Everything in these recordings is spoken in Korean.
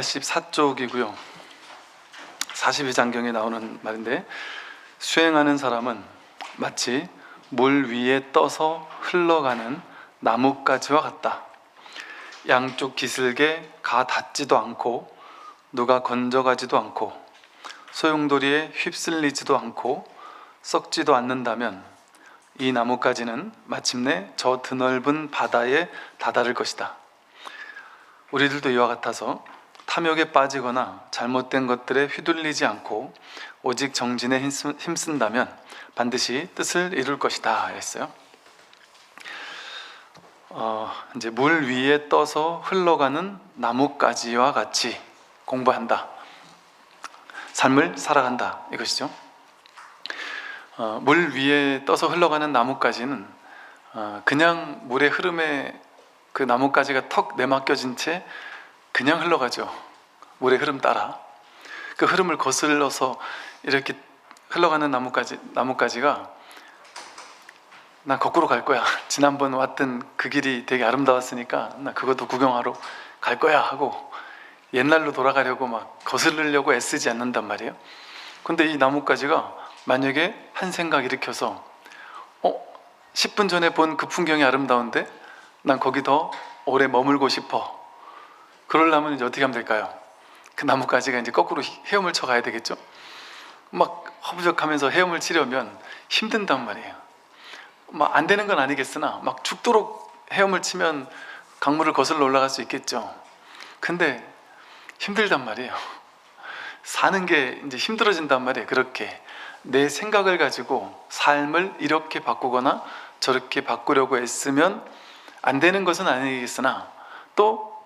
184쪽이고요. 42장경에 나오는 말인데, 수행하는 사람은 마치 물 위에 떠서 흘러가는 나뭇가지와 같다. 양쪽 기슭에 가 닿지도 않고 누가 건져가지도 않고 소용돌이에 휩쓸리지도 않고 썩지도 않는다면 이 나뭇가지는 마침내 저 드넓은 바다에 다다를 것이다. 우리들도 이와 같아서 탐욕에 빠지거나 잘못된 것들에 휘둘리지 않고 오직 정진에 힘쓴다면 반드시 뜻을 이룰 것이다 했어요. 이제 물 위에 떠서 흘러가는 나뭇가지와 같이 공부한다, 삶을 살아간다, 이것이죠. 물 위에 떠서 흘러가는 나뭇가지는 그냥 물의 흐름에 그 나뭇가지가 턱 내맡겨진 채 그냥 흘러가죠. 물의 흐름 따라. 그 흐름을 거슬러서 이렇게 흘러가는 나뭇가지가 나 거꾸로 갈 거야, 지난번 왔던 그 길이 되게 아름다웠으니까 나 그것도 구경하러 갈 거야 하고 옛날로 돌아가려고 막 거슬리려고 애쓰지 않는단 말이에요. 근데 이 나뭇가지가 만약에 한 생각 일으켜서 10분 전에 본 그 풍경이 아름다운데 난 거기 더 오래 머물고 싶어, 그러려면 이제 어떻게 하면 될까요? 그 나뭇가지가 이제 거꾸로 헤엄을 쳐 가야 되겠죠. 막 허부적하면서 헤엄을 치려면 힘든단 말이에요. 막 안 되는 건 아니겠으나 막 죽도록 헤엄을 치면 강물을 거슬러 올라갈 수 있겠죠. 근데 힘들단 말이에요. 사는 게 이제 힘들어진단 말이에요. 그렇게 내 생각을 가지고 삶을 이렇게 바꾸거나 저렇게 바꾸려고 애쓰면 안 되는 것은 아니겠으나 또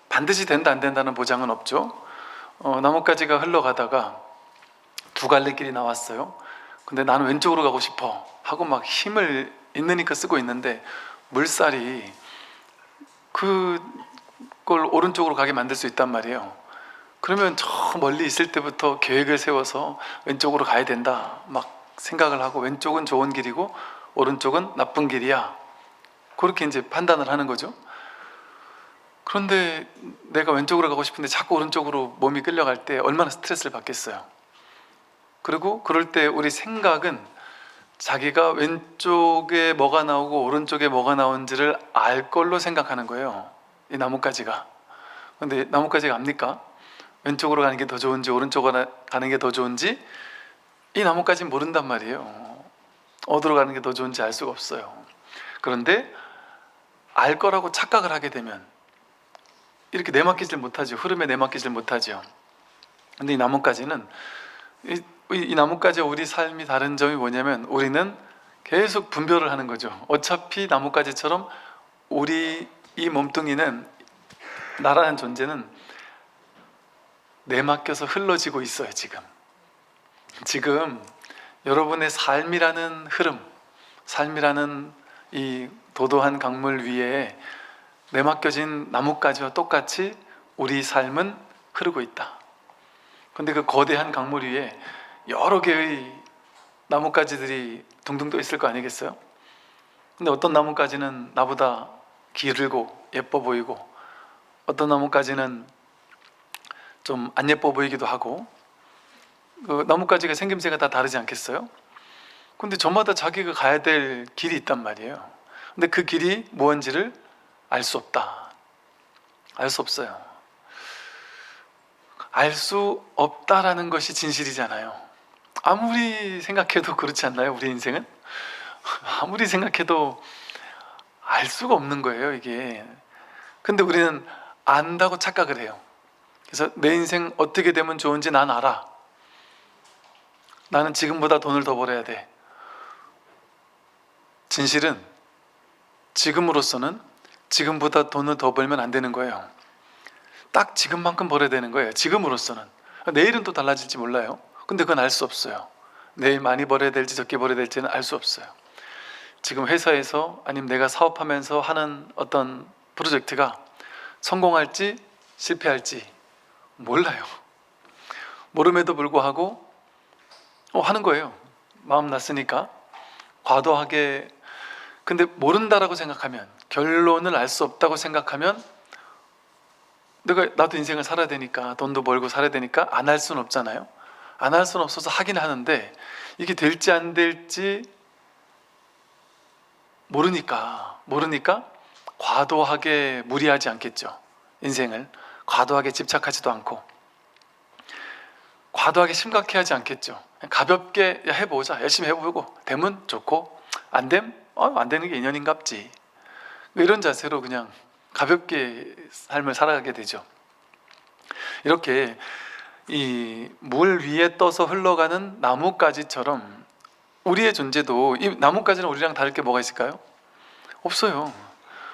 반드시 된다 안 된다는 보장은 없죠. 나뭇가지가 흘러가다가 두 갈래 길이 나왔어요. 근데 나는 왼쪽으로 가고 싶어 하고 막 힘을 있으니까 쓰고 있는데 물살이 그걸 오른쪽으로 가게 만들 수 있단 말이에요. 그러면 저 멀리 있을 때부터 계획을 세워서 왼쪽으로 가야 된다 막 생각을 하고, 왼쪽은 좋은 길이고 오른쪽은 나쁜 길이야, 그렇게 이제 판단을 하는 거죠. 그런데 내가 왼쪽으로 가고 싶은데 자꾸 오른쪽으로 몸이 끌려갈 때 얼마나 스트레스를 받겠어요. 그리고 그럴 때 우리 생각은 자기가 왼쪽에 뭐가 나오고 오른쪽에 뭐가 나온지를 알 걸로 생각하는 거예요, 이 나뭇가지가. 근데 나뭇가지가 압니까? 왼쪽으로 가는 게 더 좋은지 오른쪽으로 가는 게 더 좋은지 이 나뭇가지는 모른단 말이에요. 어디로 가는 게 더 좋은지 알 수가 없어요. 그런데 알 거라고 착각을 하게 되면 이렇게 내맡기질 못하죠. 흐름에 내맡기질 못하죠. 근데 이 나뭇가지는 이 나뭇가지와 우리 삶이 다른 점이 뭐냐면 우리는 계속 분별을 하는 거죠. 어차피 나뭇가지처럼 우리 이 몸뚱이는, 나라는 존재는 내맡겨서 흘러지고 있어요. 지금 여러분의 삶이라는 흐름, 삶이라는 이 도도한 강물 위에 내맡겨진 나뭇가지와 똑같이 우리 삶은 흐르고 있다. 근데 그 거대한 강물 위에 여러 개의 나뭇가지들이 둥둥 떠 있을 거 아니겠어요? 근데 어떤 나뭇가지는 나보다 길고 예뻐 보이고 어떤 나뭇가지는 좀 안 예뻐 보이기도 하고, 그 나뭇가지가 생김새가 다 다르지 않겠어요? 근데 저마다 자기가 가야 될 길이 있단 말이에요. 근데 그 길이 무엇인지를 알 수 없다. 알 수 없어요. 알 수 없다라는 것이 진실이잖아요. 아무리 생각해도 그렇지 않나요? 우리 인생은 아무리 생각해도 알 수가 없는 거예요, 이게. 근데 우리는 안다고 착각을 해요. 그래서 내 인생 어떻게 되면 좋은지 난 알아. 나는 지금보다 돈을 더 벌어야 돼. 진실은 지금으로서는 지금보다 돈을 더 벌면 안 되는 거예요. 딱 지금만큼 벌어야 되는 거예요, 지금으로서는. 내일은 또 달라질지 몰라요. 근데 그건 알 수 없어요. 내일 많이 벌어야 될지 적게 벌어야 될지는 알 수 없어요. 지금 회사에서 아니면 내가 사업하면서 하는 어떤 프로젝트가 성공할지 실패할지 몰라요. 모름에도 불구하고 하는 거예요. 마음 났으니까 과도하게. 근데 모른다라고 생각하면, 결론을 알 수 없다고 생각하면 나도 인생을 살아야 되니까, 돈도 벌고 살아야 되니까 안 할 수는 없잖아요. 안 할 수는 없어서 하긴 하는데 이게 될지 안 될지 모르니까 과도하게 무리하지 않겠죠. 인생을 과도하게 집착하지도 않고 과도하게 심각해하지 않겠죠. 가볍게 해보자, 열심히 해보고 되면 좋고 안 되면 안 되는 게 인연인갑지, 이런 자세로 그냥 가볍게 삶을 살아가게 되죠. 이렇게 이 물 위에 떠서 흘러가는 나뭇가지처럼 우리의 존재도, 이 나뭇가지는 우리랑 다를 게 뭐가 있을까요? 없어요.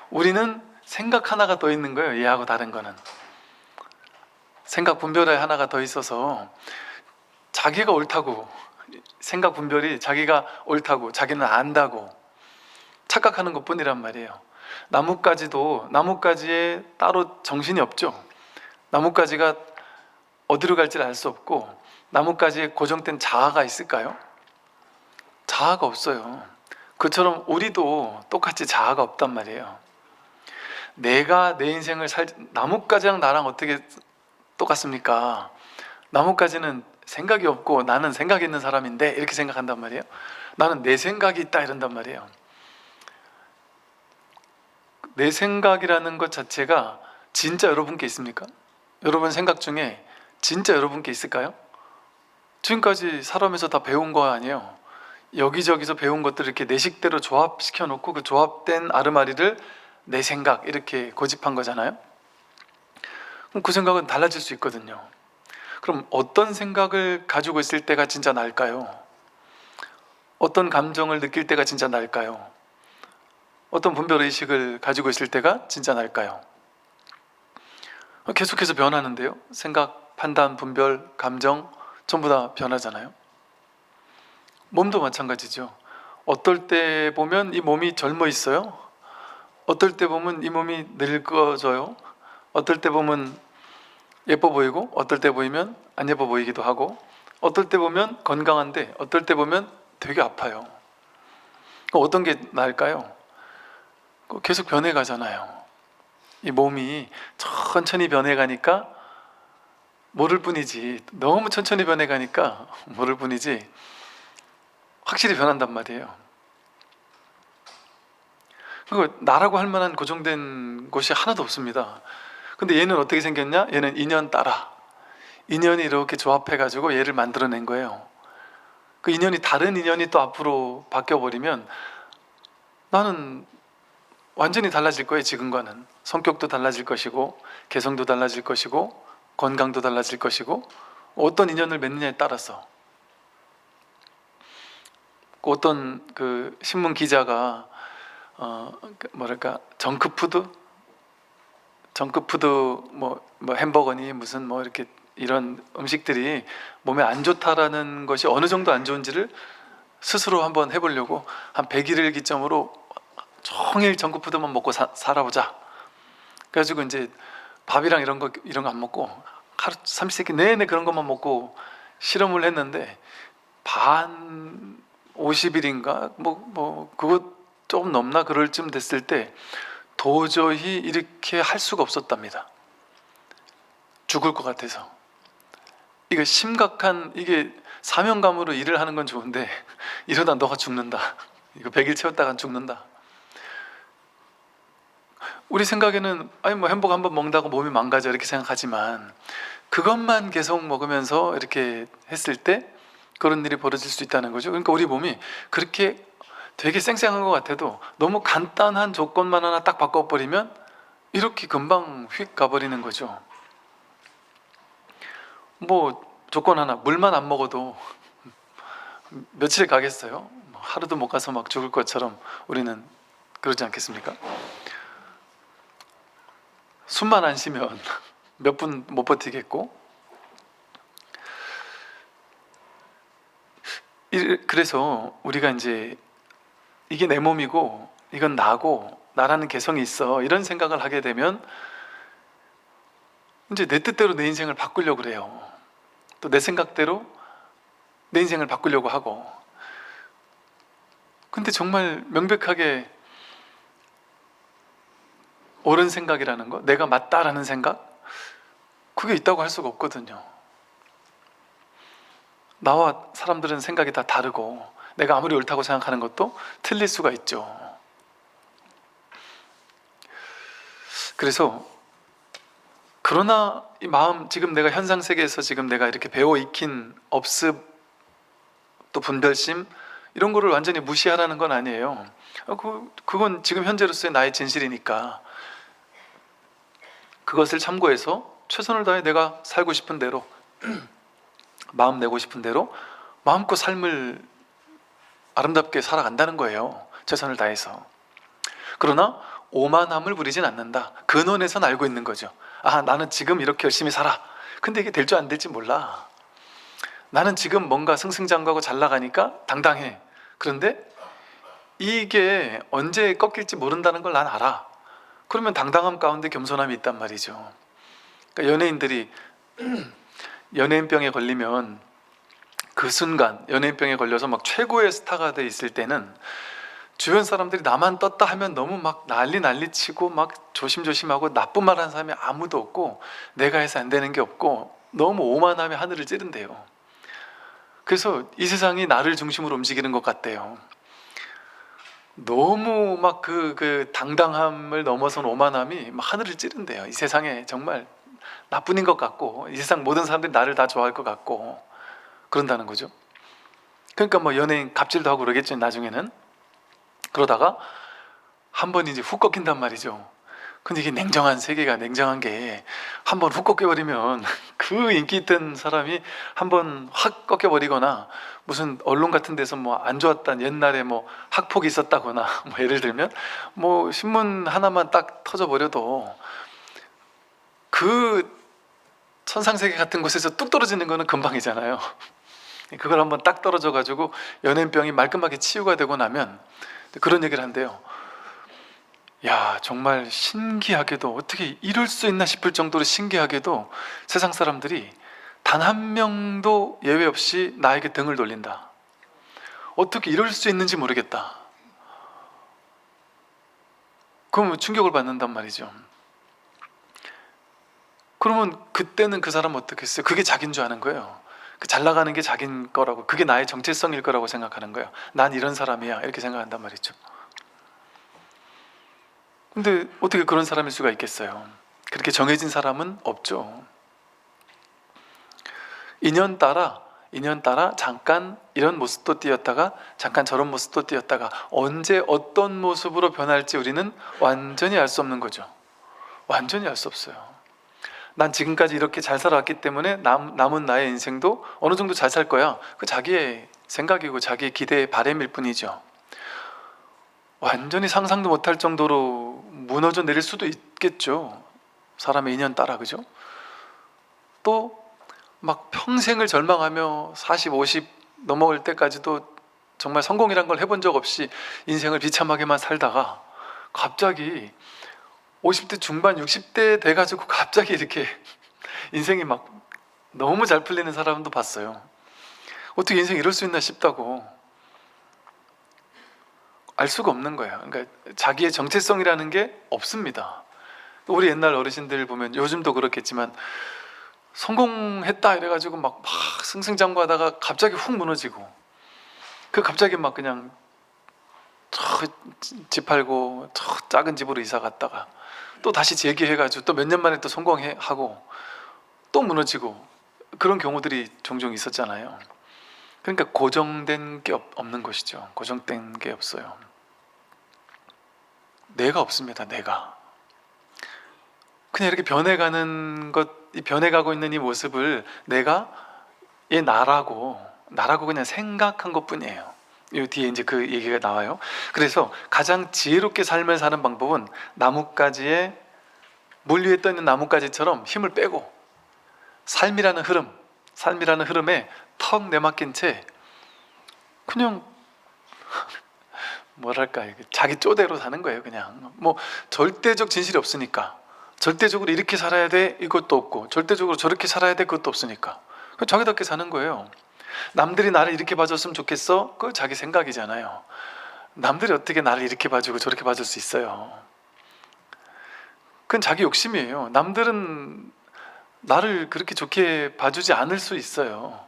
우리는 생각 하나가 더 있는 거예요. 얘하고 다른 거는 생각 분별에 하나가 더 있어서 자기가 옳다고, 생각 분별이 자기가 옳다고, 자기는 안다고 착각하는 것 뿐이란 말이에요. 나뭇가지에 따로 정신이 없죠. 나뭇가지가 어디로 갈지를 알 수 없고, 나뭇가지에 고정된 자아가 있을까요? 자아가 없어요. 그처럼 우리도 똑같이 자아가 없단 말이에요. 내가 내 인생을 나뭇가지랑 나랑 어떻게 똑같습니까? 나뭇가지는 생각이 없고 나는 생각이 있는 사람인데 이렇게 생각한단 말이에요. 나는 내 생각이 있다 이런단 말이에요. 내 생각이라는 것 자체가 진짜 여러분께 있습니까? 여러분 생각 중에 진짜 여러분께 있을까요? 지금까지 살아오면서 다 배운 거 아니에요. 여기저기서 배운 것들을 이렇게 내 식대로 조합시켜 놓고 그 조합된 아르마리를 내 생각 이렇게 고집한 거잖아요. 그럼 그 생각은 달라질 수 있거든요. 그럼 어떤 생각을 가지고 있을 때가 진짜 나을까요? 어떤 감정을 느낄 때가 진짜 나을까요? 어떤 분별의식을 가지고 있을 때가 진짜 나을까요? 계속해서 변하는데요. 생각, 판단, 분별, 감정 전부 다 변하잖아요. 몸도 마찬가지죠. 어떨 때 보면 이 몸이 젊어 있어요. 어떨 때 보면 이 몸이 늙어져요. 어떨 때 보면 예뻐 보이고 어떨 때 보이면 안 예뻐 보이기도 하고, 어떨 때 보면 건강한데 어떨 때 보면 되게 아파요. 어떤 게 나을까요? 계속 변해가잖아요. 이 몸이 천천히 변해가니까 모를 뿐이지, 너무 천천히 변해가니까 모를 뿐이지 확실히 변한단 말이에요. 그리고 나라고 할 만한 고정된 곳이 하나도 없습니다. 근데 얘는 어떻게 생겼냐? 얘는 인연 따라, 인연이 이렇게 조합해가지고 얘를 만들어낸 거예요. 그 인연이 다른 인연이 또 앞으로 바뀌어버리면 나는 완전히 달라질 거예요. 지금과는 성격도 달라질 것이고 개성도 달라질 것이고 건강도 달라질 것이고, 어떤 인연을 맺느냐에 따라서. 어떤 그 신문 기자가 뭐랄까 정크푸드 뭐 햄버거니 무슨 뭐 이렇게 이런 음식들이 몸에 안 좋다라는 것이 어느 정도 안 좋은지를 스스로 한번 해보려고 한 100일을 기점으로 종일 정크푸드만 먹고 살아보자. 그래가지고 이제 밥이랑 이런 거 안 먹고 하루 삼시세끼 내내 그런 것만 먹고 실험을 했는데 반 50일인가 뭐 그거 조금 넘나 그럴 쯤 됐을 때 도저히 이렇게 할 수가 없었답니다. 죽을 것 같아서. 이거 심각한, 이게 사명감으로 일을 하는 건 좋은데 이러다 너가 죽는다. 이거 100일 채웠다간 죽는다. 우리 생각에는 아니 뭐 햄버거 한번 먹는다고 몸이 망가져 이렇게 생각하지만, 그것만 계속 먹으면서 이렇게 했을 때 그런 일이 벌어질 수 있다는 거죠. 그러니까 우리 몸이 그렇게 되게 쌩쌩한 것 같아도 너무 간단한 조건만 하나 딱 바꿔버리면 이렇게 금방 휙 가버리는 거죠. 뭐 조건 하나, 물만 안 먹어도 며칠 가겠어요? 하루도 못 가서 막 죽을 것처럼 우리는 그러지 않겠습니까? 숨만 안 쉬면 몇 분 못 버티겠고. 그래서 우리가 이제 이게 내 몸이고 이건 나고 나라는 개성이 있어 이런 생각을 하게 되면 이제 내 뜻대로 내 인생을 바꾸려고 그래요. 또 내 생각대로 내 인생을 바꾸려고 하고. 근데 정말 명백하게 옳은 생각이라는 거, 내가 맞다라는 생각, 그게 있다고 할 수가 없거든요. 나와 사람들은 생각이 다 다르고 내가 아무리 옳다고 생각하는 것도 틀릴 수가 있죠. 그래서 그러나 이 마음, 지금 내가 현상세계에서 지금 내가 이렇게 배워 익힌 업습, 또 분별심, 이런 거를 완전히 무시하라는 건 아니에요. 그건 지금 현재로서의 나의 진실이니까 그것을 참고해서 최선을 다해 내가 살고 싶은 대로 마음 내고 싶은 대로 마음껏 삶을 아름답게 살아간다는 거예요. 최선을 다해서. 그러나 오만함을 부리진 않는다. 근원에선 알고 있는 거죠. 아, 나는 지금 이렇게 열심히 살아. 근데 이게 될 줄 안 될지 몰라. 나는 지금 뭔가 승승장구하고 잘 나가니까 당당해. 그런데 이게 언제 꺾일지 모른다는 걸 난 알아. 그러면 당당함 가운데 겸손함이 있단 말이죠. 그러니까 연예인들이 연예인병에 걸리면 그 순간 연예인병에 걸려서 막 최고의 스타가 돼 있을 때는 주변 사람들이 나만 떴다 하면 너무 막 난리 치고 막 조심조심하고 나쁜 말 하는 사람이 아무도 없고 내가 해서 안 되는 게 없고 너무 오만함에 하늘을 찌른대요. 그래서 이 세상이 나를 중심으로 움직이는 것 같대요. 너무 막 그 당당함을 넘어선 오만함이 막 하늘을 찌른대요. 이 세상에 정말 나뿐인 것 같고 이 세상 모든 사람들이 나를 다 좋아할 것 같고 그런다는 거죠. 그러니까 뭐 연예인 갑질도 하고 그러겠죠, 나중에는. 그러다가 한 번 이제 훅 꺾인단 말이죠. 근데 이게 냉정한 세계가 냉정한 게 한 번 훅 꺾여버리면 그 인기 있던 사람이 한 번 확 꺾여버리거나 무슨 언론 같은 데서 뭐 안 좋았던 옛날에 뭐 학폭이 있었다거나 뭐 예를 들면 뭐 신문 하나만 딱 터져버려도 그 천상세계 같은 곳에서 뚝 떨어지는 거는 금방이잖아요. 그걸 한번 딱 떨어져가지고 연예인병이 말끔하게 치유가 되고 나면 그런 얘기를 한대요. 야, 정말 신기하게도 어떻게 이럴 수 있나 싶을 정도로 신기하게도 세상 사람들이 단 한 명도 예외 없이 나에게 등을 돌린다. 어떻게 이럴 수 있는지 모르겠다. 그러면 충격을 받는단 말이죠. 그러면 그때는 그 사람은 어떻게 했어요? 그게 자기인 줄 아는 거예요. 그 잘 나가는 게 자기인 거라고, 그게 나의 정체성일 거라고 생각하는 거예요. 난 이런 사람이야 이렇게 생각한단 말이죠. 근데 어떻게 그런 사람일 수가 있겠어요? 그렇게 정해진 사람은 없죠. 인연 따라 잠깐 이런 모습도 띄었다가 잠깐 저런 모습도 띄었다가 언제 어떤 모습으로 변할지 우리는 완전히 알 수 없는 거죠. 완전히 알 수 없어요. 난 지금까지 이렇게 잘 살아왔기 때문에 남은 나의 인생도 어느 정도 잘 살 거야. 그 자기의 생각이고 자기의 기대의 바람일 뿐이죠. 완전히 상상도 못할 정도로 무너져 내릴 수도 있겠죠. 사람의 인연 따라, 그죠? 또 막 평생을 절망하며 40, 50 넘어갈 때까지도 정말 성공이란 걸 해본 적 없이 인생을 비참하게만 살다가 갑자기 50대 중반, 60대 돼가지고 갑자기 이렇게 인생이 막 너무 잘 풀리는 사람도 봤어요. 어떻게 인생이 이럴 수 있나 싶다고. 알 수가 없는 거예요. 그러니까 자기의 정체성이라는 게 없습니다. 우리 옛날 어르신들 보면 요즘도 그렇겠지만 성공했다 이래가지고 막 승승장구하다가 갑자기 훅 무너지고 그 갑자기 막 그냥 집 팔고 작은 집으로 이사 갔다가 또 다시 재기해가지고 또 몇 년 만에 또 성공하고 또 무너지고 그런 경우들이 종종 있었잖아요. 그러니까 고정된 게 없는 것이죠. 고정된 게 없어요. 내가 없습니다. 내가 그냥 이렇게 변해가는 것, 이 변해가고 있는 이 모습을 내가 얘 나라고 그냥 생각한 것뿐이에요. 이 뒤에 이제 그 얘기가 나와요. 그래서 가장 지혜롭게 삶을 사는 방법은 나뭇가지에 물 위에 떠 있는 나뭇가지처럼 힘을 빼고 삶이라는 흐름에 턱 내맡긴 채 그냥 뭐랄까 자기 쪼대로 사는 거예요. 그냥 뭐 절대적 진실이 없으니까, 절대적으로 이렇게 살아야 돼 이것도 없고 절대적으로 저렇게 살아야 돼 그것도 없으니까 자기답게 사는 거예요. 남들이 나를 이렇게 봐줬으면 좋겠어? 그거 자기 생각이잖아요. 남들이 어떻게 나를 이렇게 봐주고 저렇게 봐줄 수 있어요? 그건 자기 욕심이에요. 남들은 나를 그렇게 좋게 봐주지 않을 수 있어요.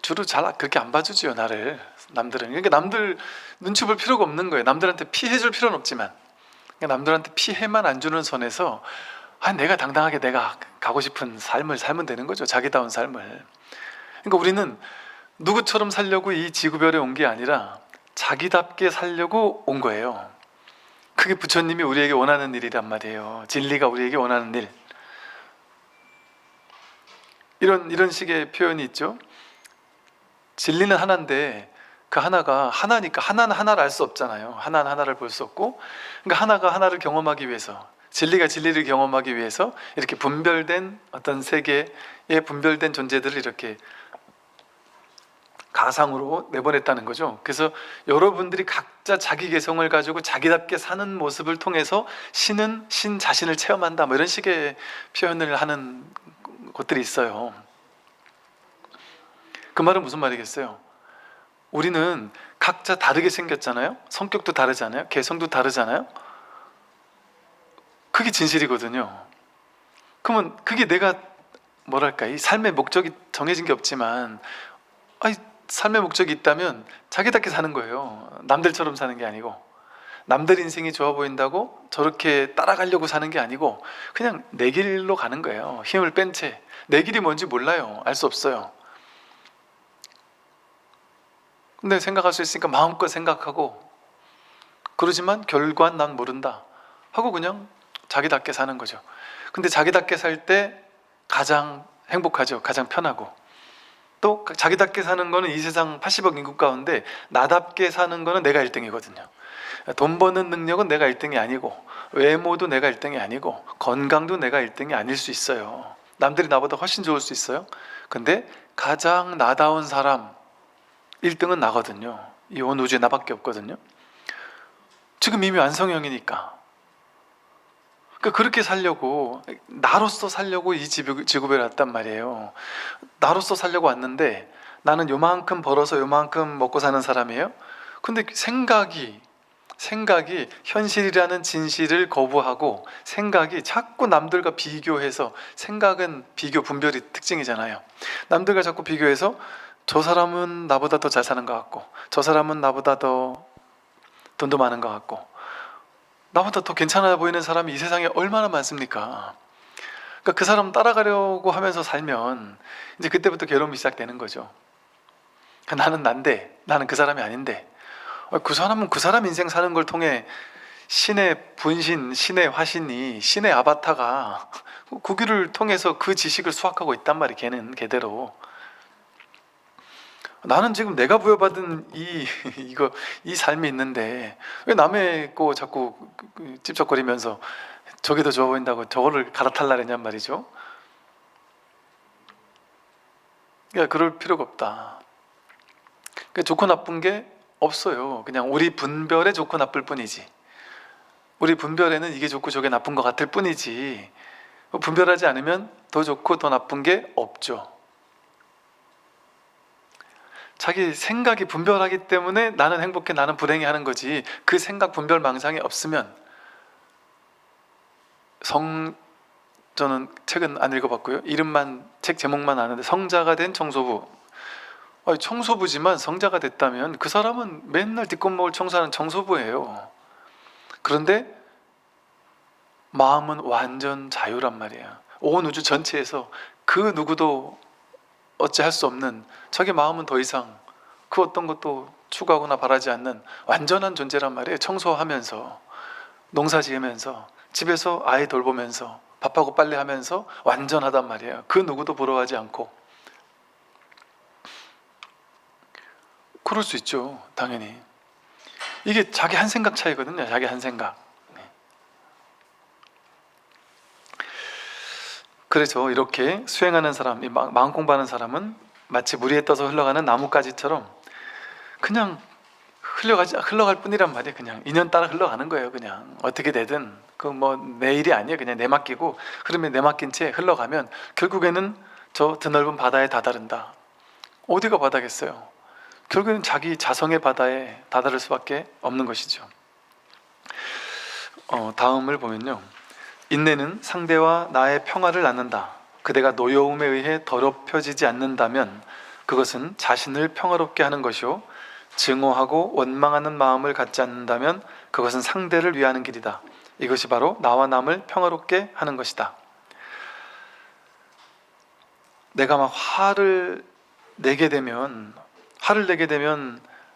주로 잘 그렇게 안 봐주지요, 나를. 남들은. 그러니까 남들 눈치 볼 필요가 없는 거예요. 남들한테 피해줄 필요는 없지만, 그러니까 남들한테 피해만 안 주는 선에서 내가 당당하게 내가 가고 싶은 삶을 살면 되는 거죠. 자기다운 삶을. 그러니까 우리는 누구처럼 살려고 이 지구별에 온 게 아니라 자기답게 살려고 온 거예요. 그게 부처님이 우리에게 원하는 일이란 말이에요. 진리가 우리에게 원하는 일. 이런 식의 표현이 있죠. 진리는 하나인데 그 하나가 하나니까 하나는 하나를 알 수 없잖아요. 하나는 하나를 볼 수 없고, 그러니까 하나가 하나를 경험하기 위해서, 진리가 진리를 경험하기 위해서 이렇게 분별된 어떤 세계의 분별된 존재들을 이렇게 가상으로 내보냈다는 거죠. 그래서 여러분들이 각자 자기 개성을 가지고 자기답게 사는 모습을 통해서 신은 신 자신을 체험한다, 뭐 이런 식의 표현을 하는 것들이 있어요. 그 말은 무슨 말이겠어요? 우리는 각자 다르게 생겼잖아요. 성격도 다르잖아요. 개성도 다르잖아요. 그게 진실이거든요. 그러면 그게 내가 뭐랄까, 이 삶의 목적이 정해진 게 없지만, 삶의 목적이 있다면 자기답게 사는 거예요. 남들처럼 사는 게 아니고, 남들 인생이 좋아 보인다고 저렇게 따라가려고 사는 게 아니고 그냥 내 길로 가는 거예요. 힘을 뺀 채. 내 길이 뭔지 몰라요. 알 수 없어요. 근데 생각할 수 있으니까 마음껏 생각하고, 그러지만 결과는 난 모른다 하고 그냥 자기답게 사는 거죠. 근데 자기답게 살 때 가장 행복하죠. 가장 편하고. 또 자기답게 사는 거는 이 세상 80억 인구 가운데 나답게 사는 거는 내가 1등이거든요. 돈 버는 능력은 내가 1등이 아니고, 외모도 내가 1등이 아니고, 건강도 내가 1등이 아닐 수 있어요. 남들이 나보다 훨씬 좋을 수 있어요. 근데 가장 나다운 사람 1등은 나거든요. 이 온 우주에 나밖에 없거든요. 지금 이미 완성형이니까. 그러니까 그렇게 살려고, 나로서 살려고 이 지구별에 왔단 말이에요. 나로서 살려고 왔는데 나는 요만큼 벌어서 요만큼 먹고 사는 사람이에요. 근데 생각이 현실이라는 진실을 거부하고, 생각이 자꾸 남들과 비교해서, 생각은 비교 분별이 특징이잖아요. 남들과 자꾸 비교해서 저 사람은 나보다 더 잘 사는 것 같고, 저 사람은 나보다 더 돈도 많은 것 같고, 나보다 더 괜찮아 보이는 사람이 이 세상에 얼마나 많습니까? 그러니까 그 사람 따라가려고 하면서 살면 이제 그때부터 괴로움이 시작되는 거죠. 나는 난데, 나는 그 사람이 아닌데, 그 사람은 그 사람 인생 사는 걸 통해 신의 분신, 신의 화신이, 신의 아바타가 그 길을 통해서 그 지식을 수확하고 있단 말이에요. 걔는 걔대로. 나는 지금 내가 부여받은 이 삶이 있는데 왜 남의 거 자꾸 찝쩍거리면서 저게 더 좋아 보인다고 저거를 갈아탈라 그랬냔 말이죠. 그러니까 그럴 필요가 없다. 그러니까 좋고 나쁜 게 없어요. 그냥 우리 분별에 좋고 나쁠 뿐이지. 우리 분별에는 이게 좋고 저게 나쁜 것 같을 뿐이지, 분별하지 않으면 더 좋고 더 나쁜 게 없죠. 자기 생각이 분별하기 때문에 나는 행복해, 나는 불행해 하는 거지, 그 생각 분별 망상이 없으면, 저는 책은 안 읽어봤고요. 책 제목만 아는데, 성자가 된 청소부. 청소부지만 성자가 됐다면 그 사람은 맨날 뒷골목을 청소하는 청소부예요. 그런데 마음은 완전 자유란 말이에요. 온 우주 전체에서 그 누구도 어찌할 수 없는, 자기 마음은 더 이상 그 어떤 것도 추구하거나 바라지 않는 완전한 존재란 말이에요. 청소하면서, 농사 지으면서, 집에서 아이 돌보면서, 밥하고 빨래하면서 완전하단 말이에요. 그 누구도 부러워하지 않고. 그럴 수 있죠, 당연히. 이게 자기 한 생각 차이거든요. 자기 한 생각. 그래서 이렇게 수행하는 사람, 마음 공부하는 사람은 마치 물 위에 떠서 흘러가는 나뭇가지처럼 그냥 흘러갈 뿐이란 말이에요. 그냥 인연 따라 흘러가는 거예요. 그냥 어떻게 되든 그 내 일이 아니에요. 그냥 내맡기고, 흐름에 내맡긴 채 흘러가면 결국에는 저 드넓은 바다에 다다른다. 어디가 바다겠어요? 결국에는 자기 자성의 바다에 다다를 수밖에 없는 것이죠. 다음을 보면요, 인내는 상대와 나의 평화를 낳는다. 그대가 노여움에 의해 더럽혀지지 않는다면 그것은 자신을 평화롭게 하는 것이요, 증오하고 원망하는 마음을 갖지 않는다면 그것은 상대를 위하는 길이다. 이것이 바로 나와 남을 평화롭게 하는 것이다. 내가 막 화를 내게 되면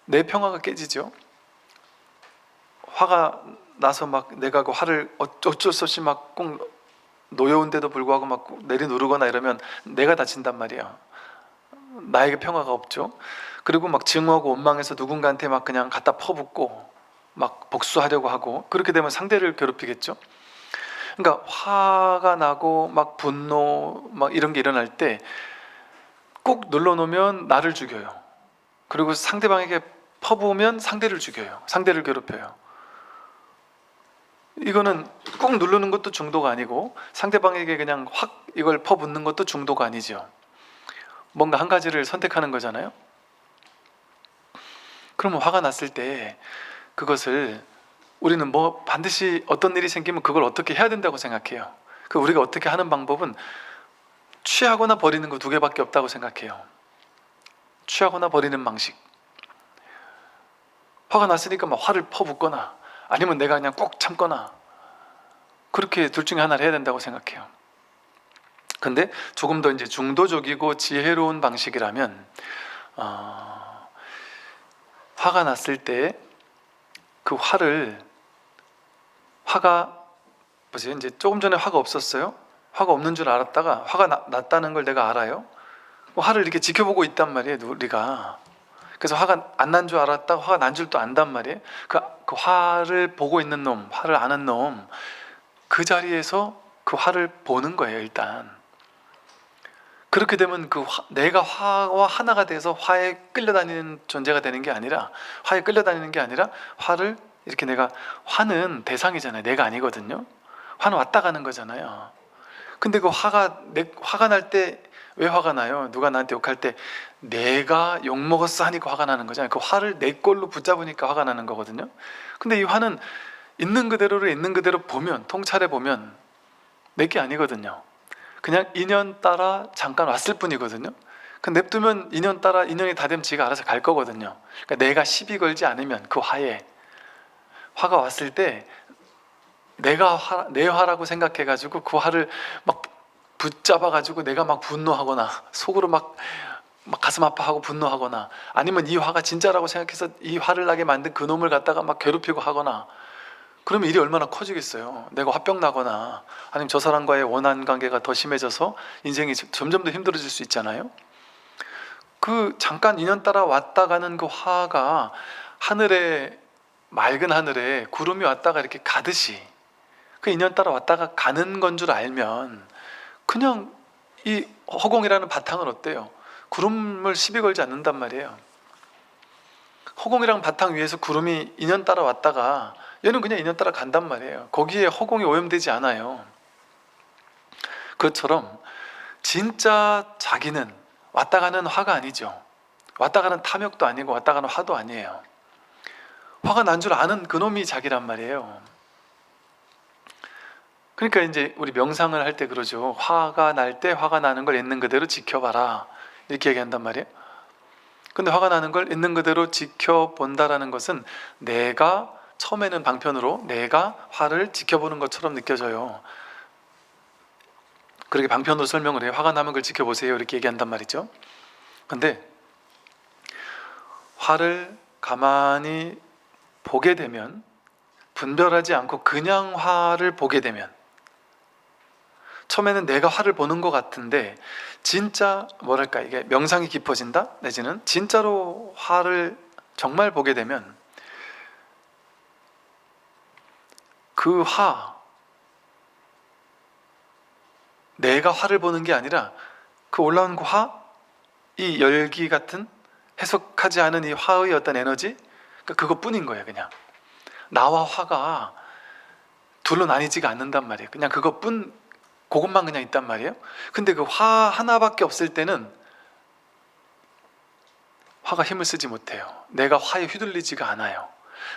내 평화가 깨지죠. 화가 나서 막 내가 그 화를 어쩔 수 없이 막 꼭 노여운데도 불구하고 막 내려누르거나 이러면 내가 다친단 말이에요. 나에게 평화가 없죠. 그리고 막 증오하고 원망해서 누군가한테 막 그냥 갖다 퍼붓고 막 복수하려고 하고, 그렇게 되면 상대를 괴롭히겠죠. 그러니까 화가 나고 막 분노 막 이런 게 일어날 때 꼭 눌러놓으면 나를 죽여요. 그리고 상대방에게 퍼부으면 상대를 죽여요. 상대를 괴롭혀요. 이거는 꾹 누르는 것도 중도가 아니고 상대방에게 그냥 확 이걸 퍼붓는 것도 중도가 아니죠. 뭔가 한 가지를 선택하는 거잖아요. 그러면 화가 났을 때 그것을 우리는 뭐 반드시 어떤 일이 생기면 그걸 어떻게 해야 된다고 생각해요. 그 우리가 어떻게 하는 방법은 취하거나 버리는 거 두 개밖에 없다고 생각해요. 취하거나 버리는 방식. 화가 났으니까 막 화를 퍼붓거나 아니면 내가 그냥 꼭 참거나, 그렇게 둘 중에 하나를 해야 된다고 생각해요. 근데 조금 더 이제 중도적이고 지혜로운 방식이라면 화가 났을 때 그 화가 이제 조금 전에 화가 없었어요. 화가 없는 줄 알았다가 화가 났다는 걸 내가 알아요. 화를 이렇게 지켜보고 있단 말이에요, 우리가. 그래서 화가 안 난 줄 알았다가 화가 난 줄 또 안단 말이에요. 그 화를 보고 있는 놈, 화를 아는 놈, 그 자리에서 그 화를 보는 거예요, 일단. 그렇게 되면 내가 화와 하나가 돼서 화에 끌려다니는 존재가 되는 게 아니라, 화에 끌려다니는 게 아니라 화를 이렇게 화는 대상이잖아요. 내가 아니거든요. 화는 왔다 가는 거잖아요. 근데 그 화가 날 때 왜 화가 나요? 누가 나한테 욕할 때 내가 욕먹었어 하니까 화가 나는 거잖아요. 그 화를 내 걸로 붙잡으니까 화가 나는 거거든요. 근데 이 화는 있는 그대로를 있는 그대로 보면, 통찰해 보면 내게 아니거든요. 그냥 인연 따라 잠깐 왔을 뿐이거든요. 그 냅두면 인연 따라 인연이 다 되면 지가 알아서 갈 거거든요. 그러니까 내가 시비 걸지 않으면 그 화가 왔을 때 내가 내 화라고 생각해가지고 그 화를 막 붙잡아가지고 내가 막 분노하거나 속으로 막 가슴 아파하고 분노하거나, 아니면 이 화가 진짜라고 생각해서 이 화를 나게 만든 그 놈을 갖다가 막 괴롭히고 하거나, 그러면 일이 얼마나 커지겠어요. 내가 화병 나거나 아니면 저 사람과의 원한 관계가 더 심해져서 인생이 점점 더 힘들어질 수 있잖아요. 그 잠깐 인연 따라 왔다 가는 그 화가 맑은 하늘에 구름이 왔다가 이렇게 가듯이 그 인연 따라 왔다가 가는 건 줄 알면 그냥 이 허공이라는 바탕은 어때요? 구름을 시비 걸지 않는단 말이에요. 허공이랑 바탕 위에서 구름이 인연 따라 왔다가 얘는 그냥 인연 따라 간단 말이에요. 거기에 허공이 오염되지 않아요. 그것처럼 진짜 자기는 왔다 가는 화가 아니죠. 왔다 가는 탐욕도 아니고 왔다 가는 화도 아니에요. 화가 난 줄 아는 그놈이 자기란 말이에요. 그러니까 이제 우리 명상을 할 때 그러죠. 화가 날 때 화가 나는 걸 있는 그대로 지켜봐라, 이렇게 얘기한단 말이에요. 근데 화가 나는 걸 있는 그대로 지켜본다라는 것은 내가 처음에는 방편으로 내가 화를 지켜보는 것처럼 느껴져요. 그렇게 방편으로 설명을 해요. 화가 나면 그걸 지켜보세요, 이렇게 얘기한단 말이죠. 근데 화를 가만히 보게 되면, 분별하지 않고 그냥 화를 보게 되면, 처음에는 내가 화를 보는 것 같은데 진짜 이게 명상이 깊어진다? 내지는 진짜로 화를 정말 보게 되면 그 내가 화를 보는 게 아니라 그 올라온 그 이 열기 같은 해석하지 않은 이 화의 어떤 에너지, 그것뿐인 거예요. 그냥 나와 화가 둘로 나뉘지가 않는단 말이에요. 그냥 그것만 그냥 있단 말이에요. 근데 그 화 하나밖에 없을 때는 화가 힘을 쓰지 못해요. 내가 화에 휘둘리지가 않아요.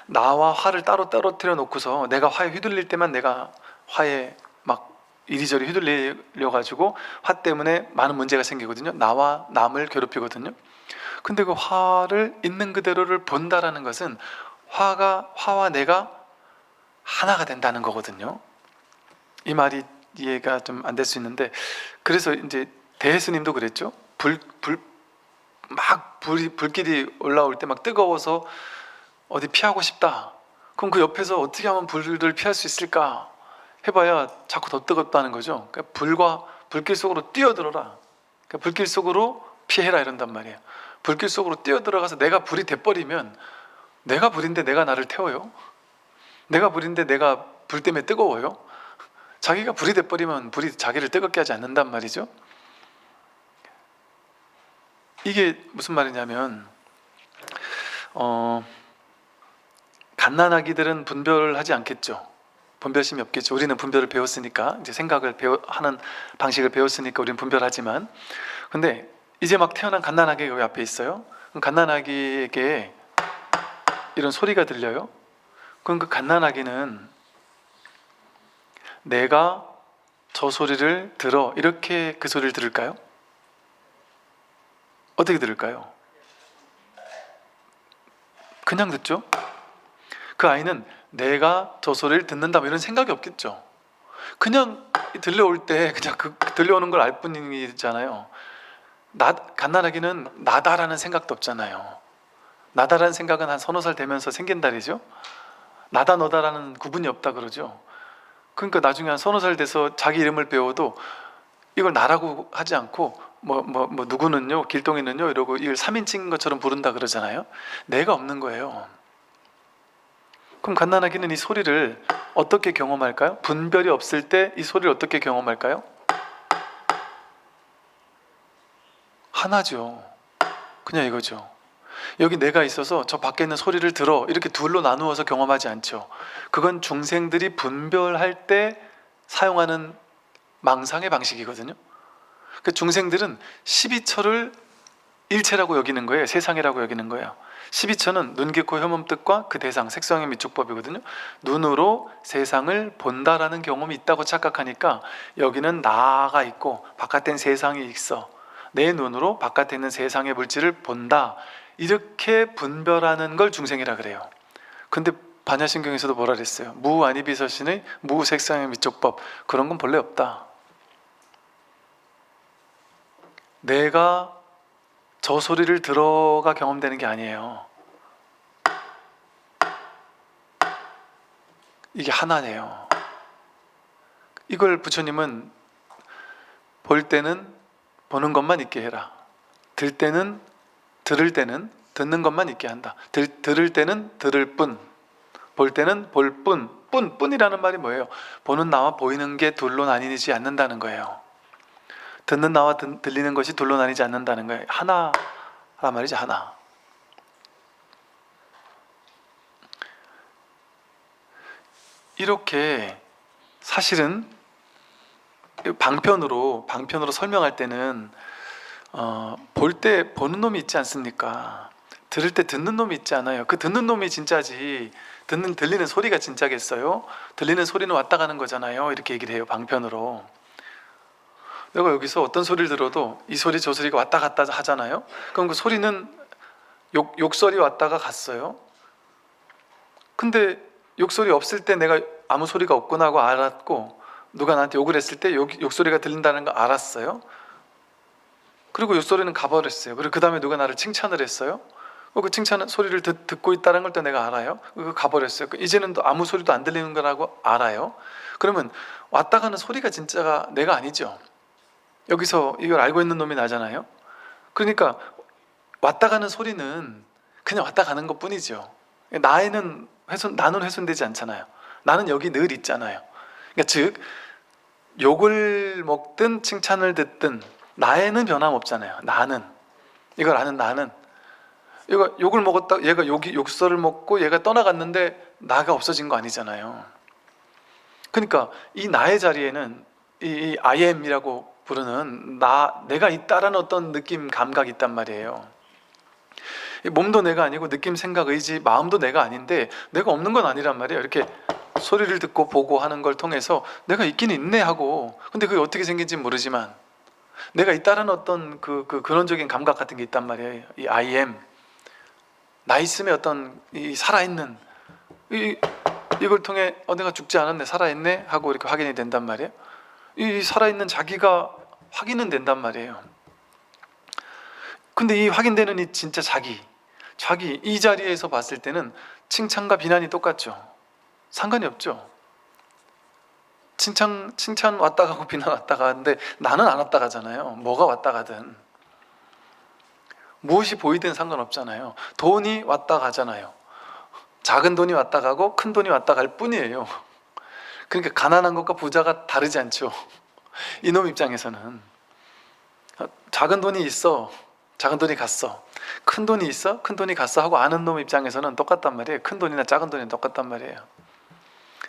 나와 화를 따로 떨어뜨려 놓고서 내가 화에 휘둘릴 때만 내가 화에 이리저리 휘둘려 가지고 화 때문에 많은 문제가 생기거든요. 나와 남을 괴롭히거든요. 근데 그 화를 있는 그대로를 본다라는 것은 화와 내가 하나가 된다는 거거든요. 이 말이 이해가 좀 안 될 수 있는데, 그래서 이제 대예수님도 그랬죠. 불길이 올라올 때 막 뜨거워서 어디 피하고 싶다. 그럼 그 옆에서 어떻게 하면 불을 피할 수 있을까 해봐야 자꾸 더 뜨겁다는 거죠. 그러니까 불길 속으로 뛰어들어라. 그러니까 불길 속으로 피해라 이런단 말이에요. 불길 속으로 뛰어들어가서 내가 불이 돼버리면, 내가 불인데 내가 나를 태워요? 내가 불인데 내가 불 때문에 뜨거워요? 자기가 불이 돼버리면 불이 자기를 뜨겁게 하지 않는단 말이죠. 이게 무슨 말이냐면, 갓난아기들은 분별을 하지 않겠죠. 분별심이 없겠죠. 우리는 분별을 배웠으니까, 이제 생각을 하는 방식을 배웠으니까 우리는 분별하지만, 근데 이제 막 태어난 갓난아기가 여기 앞에 있어요. 그럼 갓난아기에게 이런 소리가 들려요. 그럼 그 갓난아기는 내가 저 소리를 들어, 이렇게 그 소리를 들을까요? 어떻게 들을까요? 그냥 듣죠? 그 아이는 내가 저 소리를 듣는다 뭐 이런 생각이 없겠죠. 그냥 들려올 때 그냥 들려오는 걸 알 뿐이잖아요. 갓난아기는 나다라는 생각도 없잖아요. 나다라는 생각은 한 서너 살 되면서 생긴다리죠. 나다 너다라는 구분이 없다 그러죠. 그러니까 나중에 한 서너 살 돼서 자기 이름을 배워도 이걸 나라고 하지 않고 누구는요, 길동이는요 이러고 이걸 3인칭인 것처럼 부른다 그러잖아요. 내가 없는 거예요. 그럼 갓난아기는 이 소리를 어떻게 경험할까요? 분별이 없을 때 이 소리를 어떻게 경험할까요? 하나죠. 그냥 이거죠. 여기 내가 있어서 저 밖에 있는 소리를 들어, 이렇게 둘로 나누어서 경험하지 않죠. 그건 중생들이 분별할 때 사용하는 망상의 방식이거든요. 그 중생들은 12처를 일체라고 여기는 거예요. 세상이라고 여기는 거예요. 12처는 눈, 귀, 코, 혀, 몸, 뜻과 그 대상, 색성의 미축법이거든요. 눈으로 세상을 본다라는 경험이 있다고 착각하니까 여기는 나가 있고 바깥엔 세상이 있어, 내 눈으로 바깥에 있는 세상의 물질을 본다, 이렇게 분별하는 걸 중생이라 그래요. 근데 반야신경에서도 뭐라 그랬어요? 무아니비서신의 무색상의 미축법, 그런 건 본래 없다. 내가 저 소리를 들어가 경험되는 게 아니에요. 이게 하나네요. 이걸 부처님은 볼 때는 보는 것만 있게 해라, 들을 때는 듣는 것만 있게 한다. 들을 때는 들을 뿐, 볼 때는 볼 뿐. 뿐이라는 말이 뭐예요? 보는 나와 보이는 게 둘로 나뉘지 않는다는 거예요. 듣는 나와 들리는 것이 둘로 나뉘지 않는다는 거예요. 하나란 말이죠. 하나. 이렇게 사실은 방편으로 설명할 때는 볼 때 보는 놈이 있지 않습니까? 들을 때 듣는 놈이 있지 않아요. 그 듣는 놈이 진짜지 들리는 소리가 진짜겠어요? 들리는 소리는 왔다 가는 거잖아요. 이렇게 얘기를 해요, 방편으로. 내가 여기서 어떤 소리를 들어도 이 소리 저 소리가 왔다 갔다 하잖아요. 그럼 그 소리는 욕설이 왔다가 갔어요. 근데 욕설이 없을 때 내가 아무 소리가 없구나 하고 알았고, 누가 나한테 욕을 했을 때 욕소리가 들린다는 거 알았어요. 그리고 욕소리는 가버렸어요. 그리고 그 다음에 누가 나를 칭찬을 했어요. 그 칭찬 소리를 듣고 있다는 걸 또 내가 알아요. 그거 가버렸어요. 이제는 또 아무 소리도 안 들리는 거라고 알아요. 그러면 왔다 가는 소리가 진짜가 내가 아니죠. 여기서 이걸 알고 있는 놈이 나잖아요. 그러니까 왔다 가는 소리는 그냥 왔다 가는 것 뿐이죠. 나는 훼손되지 않잖아요. 나는 여기 늘 있잖아요. 그러니까 즉 욕을 먹든 칭찬을 듣든 나에는 변함없잖아요. 나는, 이걸 아는 나는, 얘가 욕을 먹었다, 얘가 욕설을 먹고 얘가 떠나갔는데 나가 없어진 거 아니잖아요. 그러니까 이 나의 자리에는 이 I am이라고 부르는 내가 있다라는 어떤 느낌, 감각이 있단 말이에요. 몸도 내가 아니고 느낌, 생각, 의지, 마음도 내가 아닌데 내가 없는 건 아니란 말이에요. 이렇게 소리를 듣고 보고 하는 걸 통해서 내가 있긴 있네 하고, 근데 그게 어떻게 생긴지 모르지만 내가 있다는 어떤 근원적인 감각 같은 게 있단 말이에요. 이 I am, 나 있음의 어떤 이 살아있는, 이걸 통해 내가 죽지 않았네, 살아있네 하고 이렇게 확인이 된단 말이에요. 이 살아있는 자기가 확인은 된단 말이에요. 근데 이 확인되는 이 진짜 자기 이 자리에서 봤을 때는 칭찬과 비난이 똑같죠. 상관이 없죠. 칭찬 왔다 가고 비난 왔다 가는데 나는 안 왔다 가잖아요. 뭐가 왔다 가든 무엇이 보이든 상관없잖아요. 돈이 왔다 가잖아요. 작은 돈이 왔다 가고 큰 돈이 왔다 갈 뿐이에요. 그러니까 가난한 것과 부자가 다르지 않죠. 이놈 입장에서는 작은 돈이 있어, 작은 돈이 갔어, 큰 돈이 있어, 큰 돈이 갔어 하고 아는 놈 입장에서는 똑같단 말이에요. 큰 돈이나 작은 돈이 똑같단 말이에요.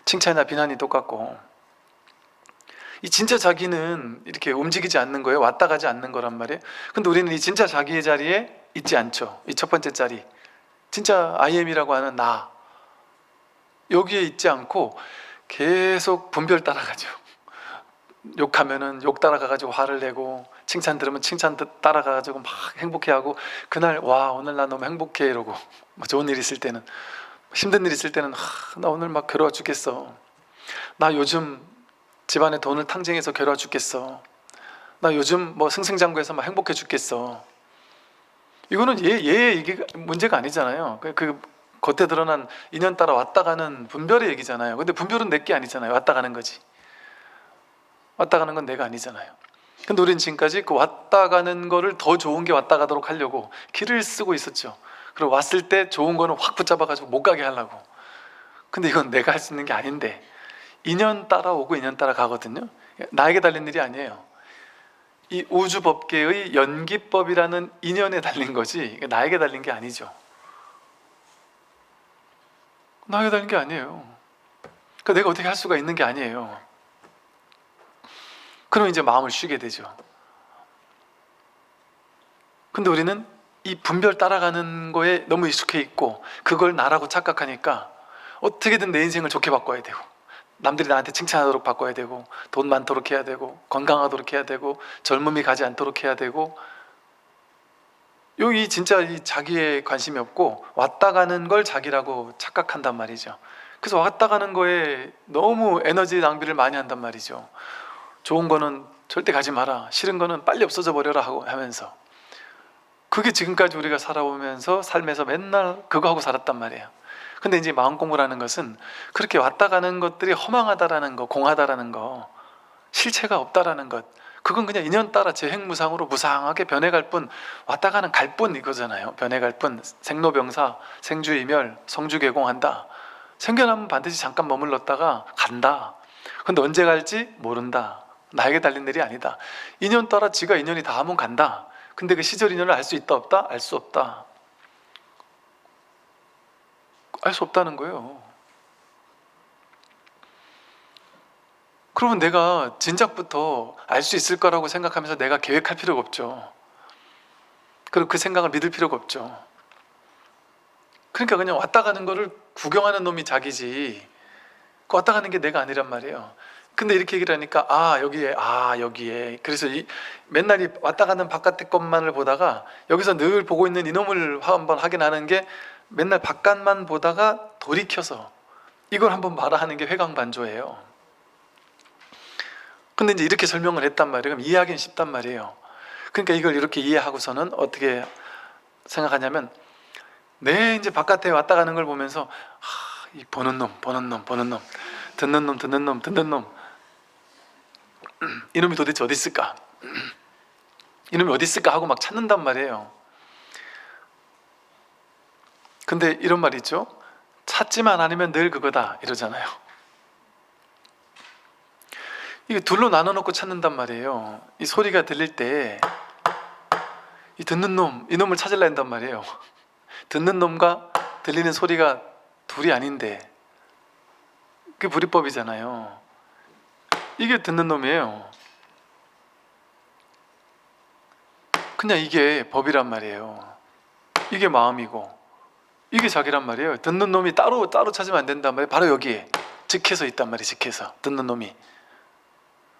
칭찬이나 비난이 똑같고, 이 진짜 자기는 이렇게 움직이지 않는 거예요. 왔다 가지 않는 거란 말이에요. 근데 우리는 이 진짜 자기의 자리에 있지 않죠. 이 첫 번째 자리, 진짜 I am이라고 하는 나, 여기에 있지 않고 계속 분별 따라가죠. 욕하면은 욕 따라가가지고 화를 내고, 칭찬 들으면 칭찬 따라가가지고 막 행복해하고, 그날 와 오늘 나 너무 행복해 이러고, 뭐 좋은 일 있을 때는, 힘든 일 있을 때는 나 오늘 막 괴로워 죽겠어, 나 요즘 집안에 돈을 탕쟁해서 괴로워 죽겠어, 나 요즘 뭐 승승장구해서 막 행복해 죽겠어. 이거는 이게 문제가 아니잖아요. 그 겉에 드러난 인연 따라 왔다 가는 분별의 얘기잖아요. 근데 분별은 내게 아니잖아요. 왔다 가는 거지. 왔다 가는 건 내가 아니잖아요. 근데 우리는 지금까지 그 왔다 가는 거를 더 좋은 게 왔다 가도록 하려고 길을 쓰고 있었죠. 그리고 왔을 때 좋은 거는 확 붙잡아가지고 못 가게 하려고. 근데 이건 내가 할 수 있는 게 아닌데, 인연 따라 오고 인연 따라 가거든요. 나에게 달린 일이 아니에요. 이 우주법계의 연기법이라는 인연에 달린 거지 나에게 달린 게 아니죠. 나에게 달린 게 아니에요. 그러니까 내가 어떻게 할 수가 있는 게 아니에요. 그럼 이제 마음을 쉬게 되죠. 근데 우리는 이 분별 따라가는 거에 너무 익숙해 있고, 그걸 나라고 착각하니까 어떻게든 내 인생을 좋게 바꿔야 되고, 남들이 나한테 칭찬하도록 바꿔야 되고, 돈 많도록 해야 되고, 건강하도록 해야 되고, 젊음이 가지 않도록 해야 되고, 여기 진짜 이 자기에 관심이 없고 왔다 가는 걸 자기라고 착각한단 말이죠. 그래서 왔다 가는 거에 너무 에너지 낭비를 많이 한단 말이죠. 좋은 거는 절대 가지 마라, 싫은 거는 빨리 없어져 버려라 하면서. 그게 지금까지 우리가 살아오면서 삶에서 맨날 그거 하고 살았단 말이에요. 근데 이제 마음 공부라는 것은 그렇게 왔다 가는 것들이 허망하다라는 거, 공하다라는 거, 실체가 없다라는 것, 그건 그냥 인연 따라 재행무상으로 무상하게 변해갈 뿐, 왔다 가는 갈 뿐 이거잖아요. 변해갈 뿐, 생로병사, 생주이멸, 성주개공한다. 생겨나면 반드시 잠깐 머물렀다가 간다. 근데 언제 갈지 모른다. 나에게 달린 일이 아니다. 인연 따라 지가 인연이 다 하면 간다. 근데 그 시절 인연을 알 수 있다 없다? 알 수 없다. 알 수 없다는 거예요. 그러면 내가 진작부터 알 수 있을 거라고 생각하면서 내가 계획할 필요가 없죠. 그리고 그 생각을 믿을 필요가 없죠. 그러니까 그냥 왔다 가는 거를 구경하는 놈이 자기지, 그 왔다 가는 게 내가 아니란 말이에요. 근데 이렇게 얘기를 하니까 여기에 그래서 맨날 이 왔다 가는 바깥의 것만을 보다가 여기서 늘 보고 있는 이놈을 한번 확인하는 게, 맨날 바깥만 보다가 돌이켜서 이걸 한번 말하는 게 회광반조예요. 근데 이제 이렇게 설명을 했단 말이에요. 그럼 이해하기는 쉽단 말이에요. 그러니까 이걸 이렇게 이해하고서는 어떻게 생각하냐면, 이제 바깥에 왔다 가는 걸 보면서 이 보는 놈, 듣는 놈, 이놈이 도대체 어디 있을까? 이놈이 어디 있을까 하고 막 찾는단 말이에요. 근데 이런 말이 있죠. 찾지만 않으면 늘 그거다 이러잖아요. 이게 둘로 나눠놓고 찾는단 말이에요. 이 소리가 들릴 때 이 듣는 놈, 이놈을 찾으려 한단 말이에요. 듣는 놈과 들리는 소리가 둘이 아닌데, 그게 불이법이잖아요. 이게 듣는 놈이에요. 그냥 이게 법이란 말이에요. 이게 마음이고 이게 자기란 말이에요. 듣는 놈이 따로 찾으면 안 된단 말이에요. 바로 여기에 직해서 있단 말이에요. 직해서 듣는 놈이.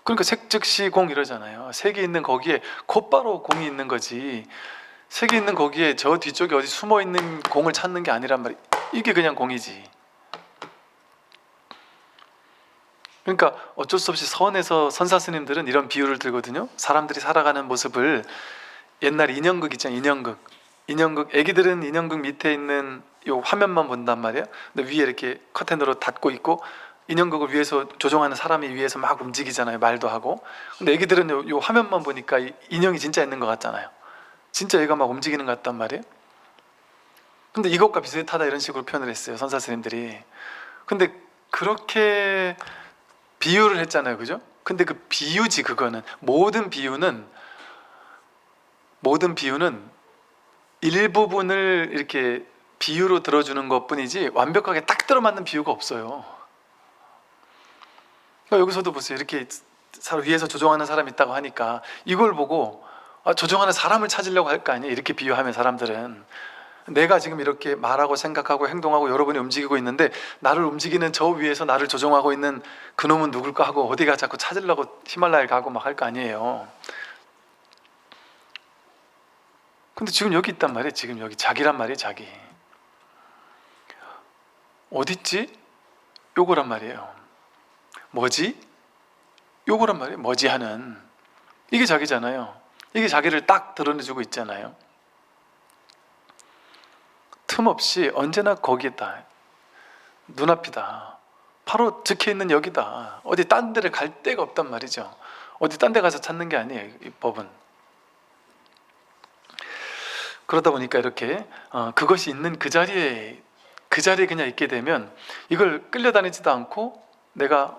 그러니까 색즉시 공 이러잖아요. 색이 있는 거기에 곧바로 공이 있는 거지. 색이 있는 거기에 저 뒤쪽에 어디 숨어 있는 공을 찾는 게 아니란 말이에요. 이게 그냥 공이지. 그러니까 어쩔 수 없이 서원에서 선사 스님들은 이런 비유를 들거든요. 사람들이 살아가는 모습을 옛날 인형극 있잖아요. 인형극 애기들은 인형극 밑에 있는 요 화면만 본단 말이에요. 근데 위에 이렇게 커튼으로 닫고 있고 인형극을 위에서 조종하는 사람이 위에서 막 움직이잖아요. 말도 하고. 근데 애기들은 요 화면만 보니까 인형이 진짜 있는 것 같잖아요. 진짜 얘가 막 움직이는 것 같단 말이에요. 근데 이것과 비슷하다 이런 식으로 표현을 했어요. 선사 스님들이. 근데 그렇게 비유를 했잖아요. 그죠? 근데 그 비유지 그거는. 모든 비유는 일부분을 이렇게 비유로 들어주는 것 뿐이지 완벽하게 딱 들어맞는 비유가 없어요. 그러니까 여기서도 보세요. 이렇게 위에서 조종하는 사람이 있다고 하니까 이걸 보고 조종하는 사람을 찾으려고 할 거 아니에요. 이렇게 비유하면 사람들은 내가 지금 이렇게 말하고 생각하고 행동하고 여러분이 움직이고 있는데 나를 움직이는 저 위에서 나를 조종하고 있는 그놈은 누굴까 하고 어디가 자꾸 찾으려고 히말라야를 가고 막 할 거 아니에요. 근데 지금 여기 있단 말이에요. 지금 여기 자기란 말이에요. 자기. 어딨지? 요거란 말이에요. 뭐지? 요거란 말이에요. 뭐지 하는. 이게 자기잖아요. 이게 자기를 딱 드러내주고 있잖아요. 틈없이 언제나 거기다. 눈앞이다. 바로 적혀있는 여기다. 어디 딴 데를 갈 데가 없단 말이죠. 어디 딴 데 가서 찾는 게 아니에요. 이 법은. 그러다 보니까 이렇게 그것이 있는 그 자리에 그냥 있게 되면 이걸 끌려다니지도 않고 내가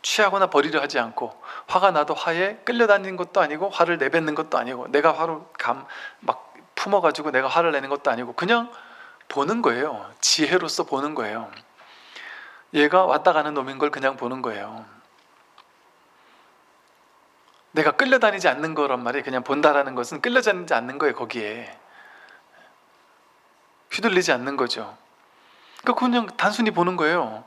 취하거나 버리려 하지 않고 화가 나도 화에 끌려다니는 것도 아니고 화를 내뱉는 것도 아니고 내가 화를 막 품어가지고 내가 화를 내는 것도 아니고 그냥 보는 거예요. 지혜로서 보는 거예요. 얘가 왔다 가는 놈인 걸 그냥 보는 거예요. 내가 끌려다니지 않는 거란 말이에요. 그냥 본다라는 것은 끌려다니지 않는 거예요. 거기에 휘둘리지 않는 거죠. 그러니까 그냥 단순히 보는 거예요.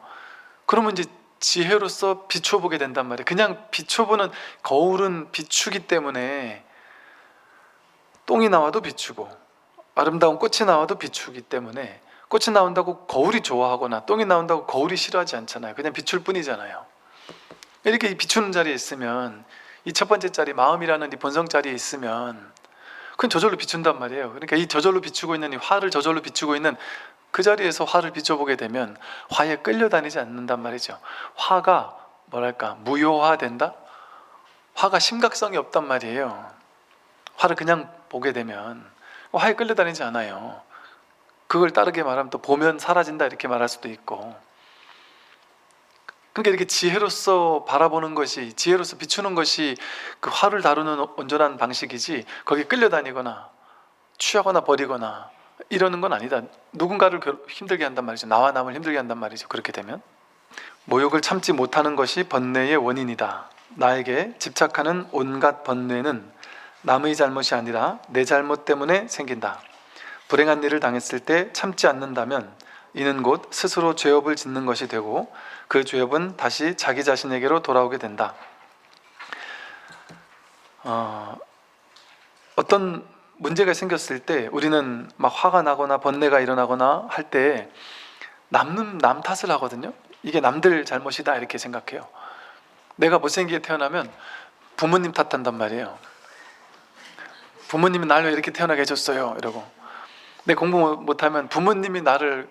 그러면 이제 지혜로서 비춰보게 된단 말이에요. 그냥 비춰보는 거울은 비추기 때문에 똥이 나와도 비추고 아름다운 꽃이 나와도 비추기 때문에 꽃이 나온다고 거울이 좋아하거나 똥이 나온다고 거울이 싫어하지 않잖아요. 그냥 비출 뿐이잖아요. 이렇게 비추는 자리에 있으면 이 첫 번째 자리 마음이라는 이 본성 자리에 있으면 그건 저절로 비춘단 말이에요. 그러니까 이 저절로 비추고 있는 이 화를 저절로 비추고 있는 그 자리에서 화를 비춰보게 되면 화에 끌려다니지 않는단 말이죠. 화가 뭐랄까 무효화된다? 화가 심각성이 없단 말이에요. 화를 그냥 보게 되면 화에 끌려다니지 않아요. 그걸 다르게 말하면 또 보면 사라진다 이렇게 말할 수도 있고. 그러니까 이렇게 지혜로서 바라보는 것이 지혜로서 비추는 것이 그 화를 다루는 온전한 방식이지 거기 끌려다니거나 취하거나 버리거나 이러는 건 아니다. 누군가를 힘들게 한단 말이죠. 나와 남을 힘들게 한단 말이죠. 그렇게 되면 모욕을 참지 못하는 것이 번뇌의 원인이다. 나에게 집착하는 온갖 번뇌는 남의 잘못이 아니라 내 잘못 때문에 생긴다. 불행한 일을 당했을 때 참지 않는다면 이는 곧 스스로 죄업을 짓는 것이 되고 그 죄업은 다시 자기 자신에게로 돌아오게 된다. 어떤 문제가 생겼을 때 우리는 막 화가 나거나 번뇌가 일어나거나 할 때 남 탓을 하거든요. 이게 남들 잘못이다 이렇게 생각해요. 내가 못생기게 태어나면 부모님 탓한단 말이에요. 부모님이 날 왜 이렇게 태어나게 해줬어요 이러고, 내 공부 못하면 부모님이 나를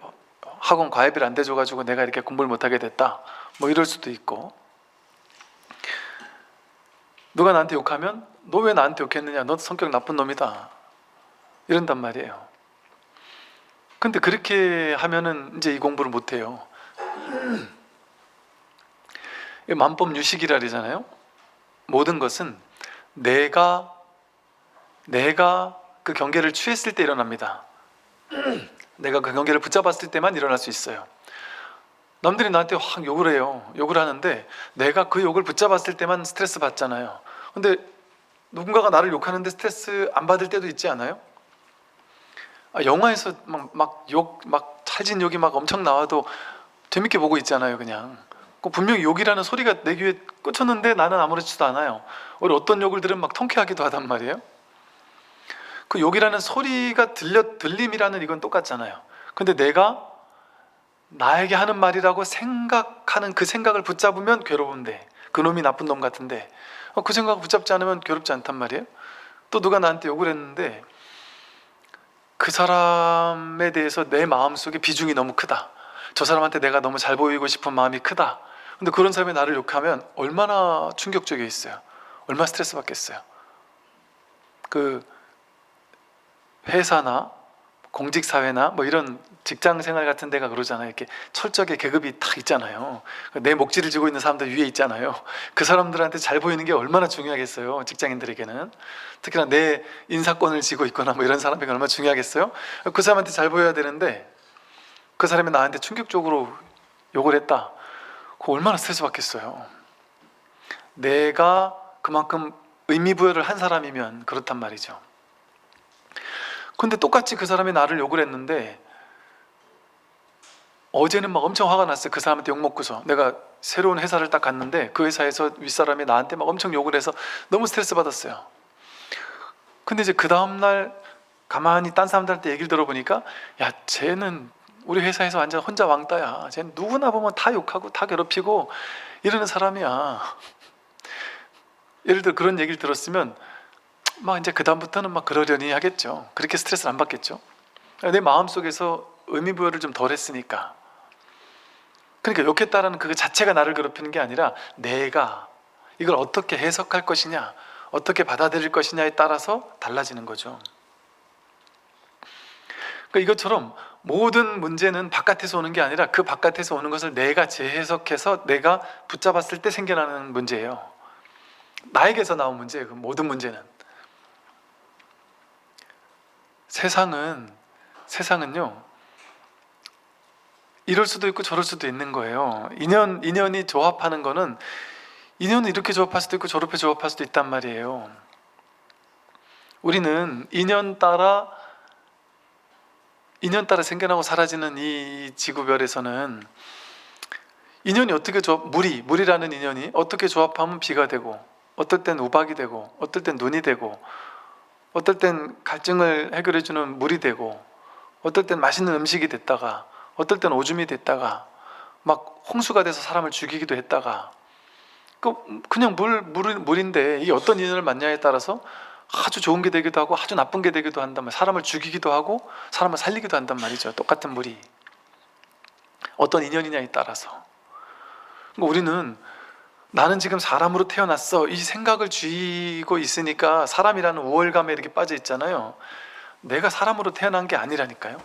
학원 과외비를 안 대줘가지고 내가 이렇게 공부를 못하게 됐다 뭐 이럴 수도 있고, 누가 나한테 욕하면 너 왜 나한테 욕했느냐, 너 성격 나쁜 놈이다 이런단 말이에요. 근데 그렇게 하면은 이제 이 공부를 못해요. 만법유식이라 그러잖아요. 모든 것은 내가 그 경계를 취했을 때 일어납니다. 내가 그 경계를 붙잡았을 때만 일어날 수 있어요. 남들이 나한테 확 욕을 해요. 욕을 하는데 내가 그 욕을 붙잡았을 때만 스트레스 받잖아요. 근데 누군가가 나를 욕하는데 스트레스 안 받을 때도 있지 않아요? 영화에서 막 찰진 욕이 막 엄청 나와도 재밌게 보고 있잖아요. 그냥 분명히 욕이라는 소리가 내 귀에 꽂혔는데 나는 아무렇지도 않아요. 어떤 욕을 들으면 막 통쾌하기도 하단 말이에요. 그 욕이라는 소리가 들림이라는 이건 똑같잖아요. 근데 내가 나에게 하는 말이라고 생각하는 그 생각을 붙잡으면 괴로운데, 그놈이 나쁜 놈 같은데 그 생각을 붙잡지 않으면 괴롭지 않단 말이에요. 또 누가 나한테 욕을 했는데 그 사람에 대해서 내 마음속에 비중이 너무 크다, 저 사람한테 내가 너무 잘 보이고 싶은 마음이 크다. 근데 그런 사람이 나를 욕하면 얼마나 충격적이겠어요. 얼마나 스트레스 받겠어요. 그 회사나 공직사회나 뭐 이런 직장생활 같은 데가 그러잖아요. 이렇게 철저하게 계급이 딱 있잖아요. 내 목줄을 쥐고 있는 사람들 위에 있잖아요. 그 사람들한테 잘 보이는 게 얼마나 중요하겠어요. 직장인들에게는. 특히나 내 인사권을 쥐고 있거나 뭐 이런 사람에게 얼마나 중요하겠어요. 그 사람한테 잘 보여야 되는데 그 사람이 나한테 충격적으로 욕을 했다. 그거 얼마나 스트레스 받겠어요. 내가 그만큼 의미부여를 한 사람이면 그렇단 말이죠. 근데 똑같이 그 사람이 나를 욕을 했는데 어제는 막 엄청 화가 났어요. 그 사람한테 욕먹고서 내가 새로운 회사를 딱 갔는데 그 회사에서 윗사람이 나한테 막 엄청 욕을 해서 너무 스트레스 받았어요. 근데 이제 그 다음날 가만히 딴 사람들한테 얘기를 들어보니까 야, 쟤는 우리 회사에서 완전 혼자 왕따야. 쟤는 누구나 보면 다 욕하고 다 괴롭히고 이러는 사람이야. 예를 들어 그런 얘기를 들었으면 막 이제 그 다음부터는 막 그러려니 하겠죠. 그렇게 스트레스를 안 받겠죠. 내 마음속에서 의미부여를 좀 덜 했으니까. 그러니까 욕했다라는 그 자체가 나를 괴롭히는 게 아니라 내가 이걸 어떻게 해석할 것이냐, 어떻게 받아들일 것이냐에 따라서 달라지는 거죠. 그러니까 이것처럼 모든 문제는 바깥에서 오는 게 아니라 그 바깥에서 오는 것을 내가 재해석해서 내가 붙잡았을 때 생겨나는 문제예요. 나에게서 나온 문제예요. 그 모든 문제는. 세상은요 이럴 수도 있고 저럴 수도 있는 거예요. 인연이 조합하는 거는 인연은 이렇게 조합할 수도 있고 저렇게 조합할 수도 있단 말이에요. 우리는 인연 따라 생겨나고 사라지는 이 지구별에서는 인연이 어떻게 물이라는 인연이 어떻게 조합하면 비가 되고, 어떨 땐 우박이 되고, 어떨 땐 눈이 되고, 어떨 땐 갈증을 해결해주는 물이 되고, 어떨 땐 맛있는 음식이 됐다가, 어떨 땐 오줌이 됐다가, 막 홍수가 돼서 사람을 죽이기도 했다가, 그냥 물인데 이게 어떤 인연을 만나냐에 따라서 아주 좋은 게 되기도 하고 아주 나쁜 게 되기도 한단 말이에요. 사람을 죽이기도 하고 사람을 살리기도 한단 말이죠. 똑같은 물이 어떤 인연이냐에 따라서. 우리는 나는 지금 사람으로 태어났어 이 생각을 쥐고 있으니까 사람이라는 우월감에 이렇게 빠져 있잖아요. 내가 사람으로 태어난 게 아니라니까요.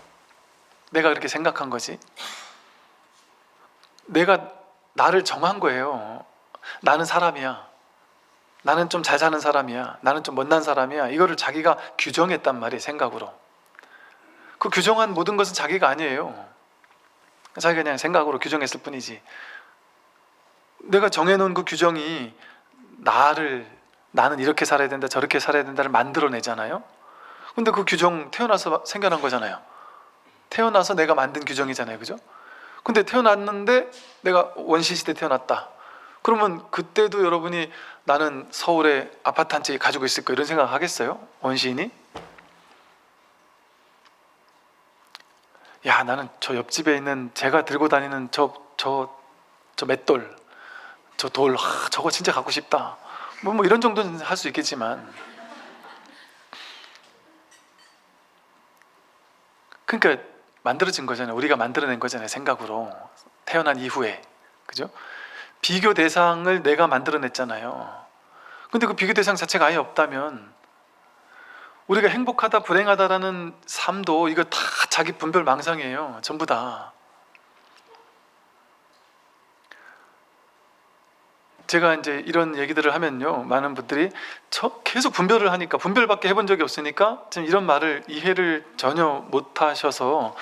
내가 그렇게 생각한 거지. 내가 나를 정한 거예요. 나는 사람이야. 나는 좀 잘 사는 사람이야. 나는 좀 못난 사람이야. 이거를 자기가 규정했단 말이에요. 생각으로. 그 규정한 모든 것은 자기가 아니에요. 자기가 그냥 생각으로 규정했을 뿐이지. 내가 정해놓은 그 규정이 나는 이렇게 살아야 된다 저렇게 살아야 된다를 만들어내잖아요. 근데 그 규정 태어나서 생겨난 거잖아요. 태어나서 내가 만든 규정이잖아요. 그죠? 근데 태어났는데 내가 원시시대에 태어났다. 그러면 그때도 여러분이 나는 서울에 아파트 한 채 가지고 있을 거 이런 생각 하겠어요? 원시인이? 야, 나는 저 옆집에 있는 제가 들고 다니는 저 맷돌, 저 돌, 저거 진짜 갖고 싶다. 뭐 이런 정도는 할 수 있겠지만, 그러니까 만들어진 거잖아요. 우리가 만들어낸 거잖아요. 생각으로 태어난 이후에, 그죠? 비교 대상을 내가 만들어냈잖아요. 근데 그 비교 대상 자체가 아예 없다면 우리가 행복하다 불행하다라는 삶도 이거 다 자기 분별 망상이에요. 전부 다. 제가 이제 이런 얘기들을 하면요, 많은 분들이 계속 분별을 하니까, 분별밖에 해본 적이 없으니까 지금 이런 말을 이해를 전혀 못 하셔서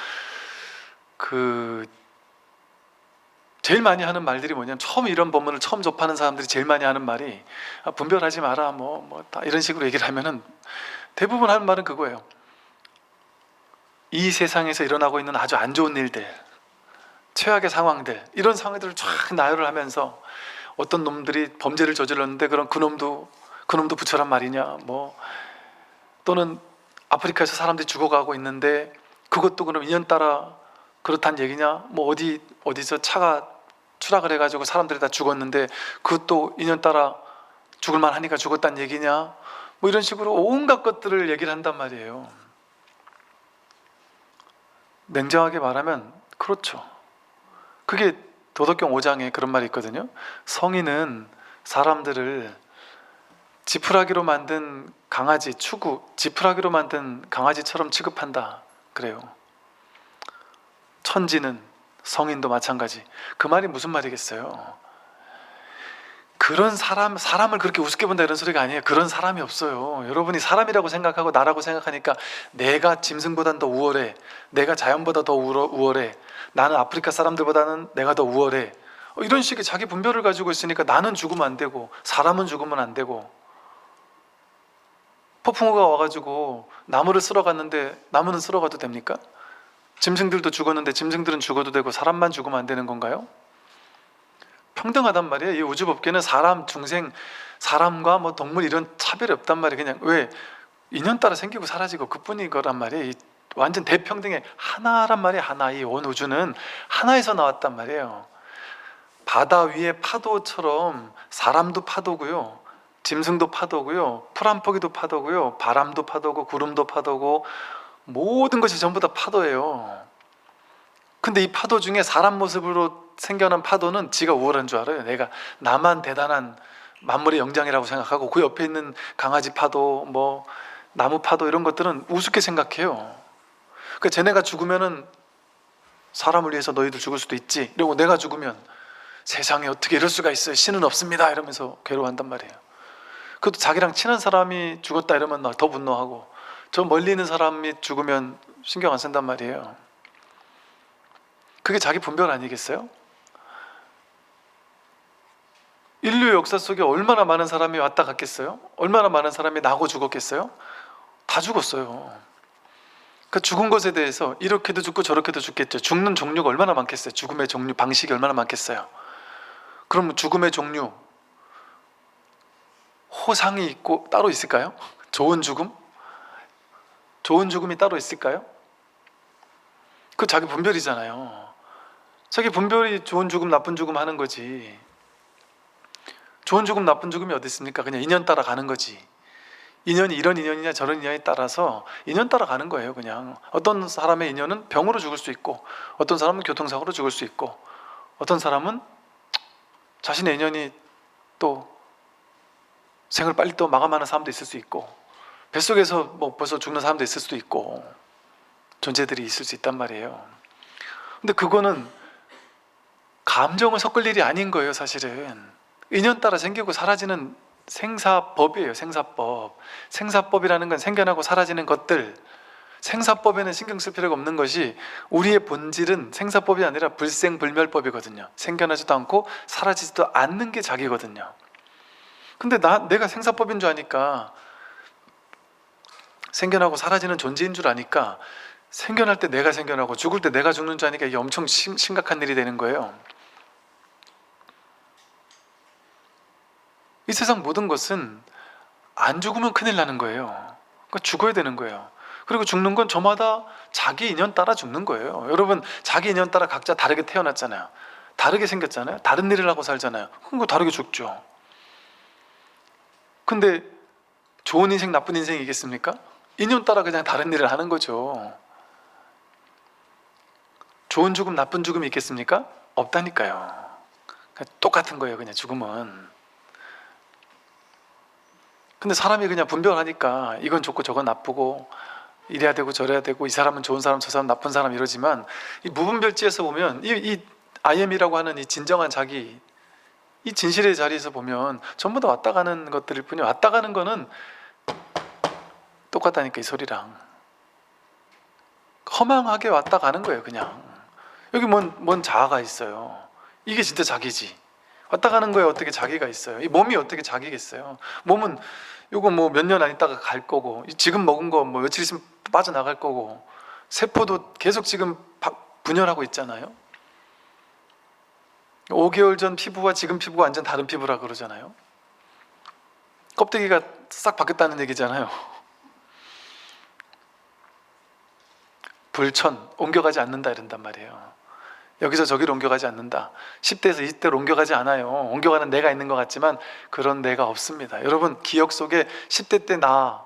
제일 많이 하는 말들이 뭐냐면, 이런 본문을 처음 접하는 사람들이 제일 많이 하는 말이 분별하지 마라 다 이런 식으로 얘기를 하면은 대부분 하는 말은 그거예요. 이 세상에서 일어나고 있는 아주 안 좋은 일들, 최악의 상황들, 이런 상황들을 쫙 나열을 하면서 어떤 놈들이 범죄를 저질렀는데 그럼 그놈도 부처란 말이냐, 뭐 또는 아프리카에서 사람들이 죽어가고 있는데 그것도 그럼 인연 따라 그렇단 얘기냐, 뭐 어디서 차가 추락을 해가지고 사람들이 다 죽었는데 그것도 인연 따라 죽을만 하니까 죽었단 얘기냐, 뭐 이런 식으로 온갖 것들을 얘기를 한단 말이에요. 냉정하게 말하면 그렇죠. 그게 도덕경 5장에 그런 말이 있거든요. 성인은 사람들을 지푸라기로 만든 강아지, 지푸라기로 만든 강아지처럼 취급한다 그래요. 천지는, 성인도 마찬가지. 그 말이 무슨 말이겠어요? 그런 사람을 그렇게 우습게 본다 이런 소리가 아니에요. 그런 사람이 없어요. 여러분이 사람이라고 생각하고 나라고 생각하니까 내가 짐승보단 더 우월해, 내가 자연보다 더 우월해, 나는 아프리카 사람들보다는 내가 더 우월해, 이런 식의 자기 분별을 가지고 있으니까 나는 죽으면 안 되고 사람은 죽으면 안 되고, 폭풍우가 와가지고 나무를 쓸어 갔는데 나무는 쓸어 가도 됩니까? 짐승들도 죽었는데 짐승들은 죽어도 되고 사람만 죽으면 안 되는 건가요? 평등하단 말이에요. 이 우주법계는 사람, 중생, 사람과 뭐 동물 이런 차별이 없단 말이에요. 그냥 왜 인연 따라 생기고 사라지고 그뿐인 거란 말이에요. 완전 대평등의 하나란 말이에요. 하나. 이 온 우주는 하나에서 나왔단 말이에요. 바다 위의 파도처럼 사람도 파도고요, 짐승도 파도고요, 풀 한 포기도 파도고요, 바람도 파도고 구름도 파도고 모든 것이 전부 다 파도예요. 근데 이 파도 중에 사람 모습으로 생겨난 파도는 지가 우월한 줄 알아요. 나만 대단한 만물의 영장이라고 생각하고 그 옆에 있는 강아지 파도, 뭐 나무 파도 이런 것들은 우습게 생각해요. 그러니까 쟤네가 죽으면은 사람을 위해서 너희들 죽을 수도 있지, 이러고 내가 죽으면 세상에 어떻게 이럴 수가 있어요, 신은 없습니다 이러면서 괴로워한단 말이에요. 그것도 자기랑 친한 사람이 죽었다 이러면 더 분노하고, 저 멀리 있는 사람이 죽으면 신경 안 쓴단 말이에요. 그게 자기 분별 아니겠어요? 인류의 역사 속에 얼마나 많은 사람이 왔다 갔겠어요? 얼마나 많은 사람이 나고 죽었겠어요? 다 죽었어요. 그 죽은 것에 대해서 이렇게도 죽고 저렇게도 죽겠죠. 죽는 종류가 얼마나 많겠어요? 죽음의 종류, 방식이 얼마나 많겠어요? 그럼 죽음의 종류, 호상이 있고 따로 있을까요? 좋은 죽음? 좋은 죽음이 따로 있을까요? 그 자기 분별이잖아요. 자기 분별이 좋은 죽음, 나쁜 죽음 하는 거지. 좋은 죽음, 나쁜 죽음이 어디 있습니까? 그냥 인연 따라 가는 거지. 인연이 이런 인연이냐 저런 인연에 따라서 인연 따라 가는 거예요. 그냥 어떤 사람의 인연은 병으로 죽을 수 있고, 어떤 사람은 교통사고로 죽을 수 있고, 어떤 사람은 자신의 인연이 또 생을 빨리 또 마감하는 사람도 있을 수 있고, 뱃속에서 뭐 벌써 죽는 사람도 있을 수도 있고, 존재들이 있을 수 있단 말이에요. 근데 그거는 감정을 섞을 일이 아닌 거예요. 사실은 인연 따라 생기고 사라지는 생사법이에요. 생사법이라는 건 생겨나고 사라지는 것들. 생사법에는 신경 쓸 필요가 없는 것이, 우리의 본질은 생사법이 아니라 불생불멸법이거든요. 생겨나지도 않고 사라지지도 않는 게 자기거든요. 근데 내가 생사법인 줄 아니까, 생겨나고 사라지는 존재인 줄 아니까, 생겨날 때 내가 생겨나고 죽을 때 내가 죽는 줄 아니까 이게 엄청 심각한 일이 되는 거예요. 이 세상 모든 것은 안 죽으면 큰일 나는 거예요. 그러니까 죽어야 되는 거예요. 그리고 죽는 건 저마다 자기 인연 따라 죽는 거예요. 여러분, 자기 인연 따라 각자 다르게 태어났잖아요. 다르게 생겼잖아요. 다른 일을 하고 살잖아요. 그럼 다르게 죽죠. 근데 좋은 인생, 나쁜 인생이겠습니까? 인연 따라 그냥 다른 일을 하는 거죠. 좋은 죽음, 나쁜 죽음이 있겠습니까? 없다니까요. 그냥 똑같은 거예요. 그냥 죽음은. 근데 사람이 그냥 분별하니까 이건 좋고 저건 나쁘고, 이래야 되고 저래야 되고, 이 사람은 좋은 사람, 저 사람 나쁜 사람 이러지만, 이 무분별지에서 보면 이 IM이라고 하는 이 진정한 자기, 이 진실의 자리에서 보면 전부 다 왔다 가는 것들일 뿐이에요. 왔다 가는 거는 똑같다니까, 이 소리랑. 허망하게 왔다 가는 거예요. 그냥 여기 뭔 자아가 있어요. 이게 진짜 자기지. 왔다 가는 거에 어떻게 자기가 있어요? 이 몸이 어떻게 자기겠어요? 몸은 요거 뭐 몇 년 안 있다가 갈 거고, 지금 먹은 거 뭐 며칠 있으면 빠져나갈 거고, 세포도 계속 지금 분열하고 있잖아요. 5개월 전 피부와 지금 피부가 완전 다른 피부라 그러잖아요. 껍데기가 싹 바뀌었다는 얘기잖아요. 불천, 옮겨가지 않는다 이런단 말이에요. 여기서 저기로 옮겨가지 않는다. 10대에서 20대로 옮겨가지 않아요. 옮겨가는 내가 있는 것 같지만 그런 내가 없습니다. 여러분 기억 속에 10대 때 나,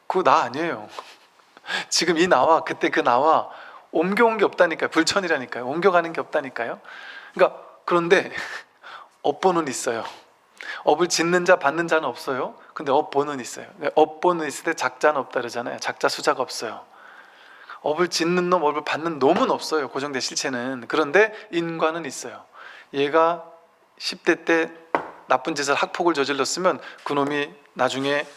그거 나 아니에요. 지금 이 나와 그때 그 나와 옮겨온 게 없다니까요. 불천이라니까요. 옮겨가는 게 없다니까요. 그러니까 그런데 업보는 있어요. 업을 짓는 자 받는 자는 없어요. 근데 업보는 있어요. 업보는 있을 때 작자는 없다 그러잖아요. 작자 수자가 없어요. 업을 짓는 놈, 업을 받는 놈은 없어요. 고정된 실체는. 그런데 인과는 있어요. 얘가 10대 때 나쁜 짓을 학폭을 저질렀으면 그 놈이 나중에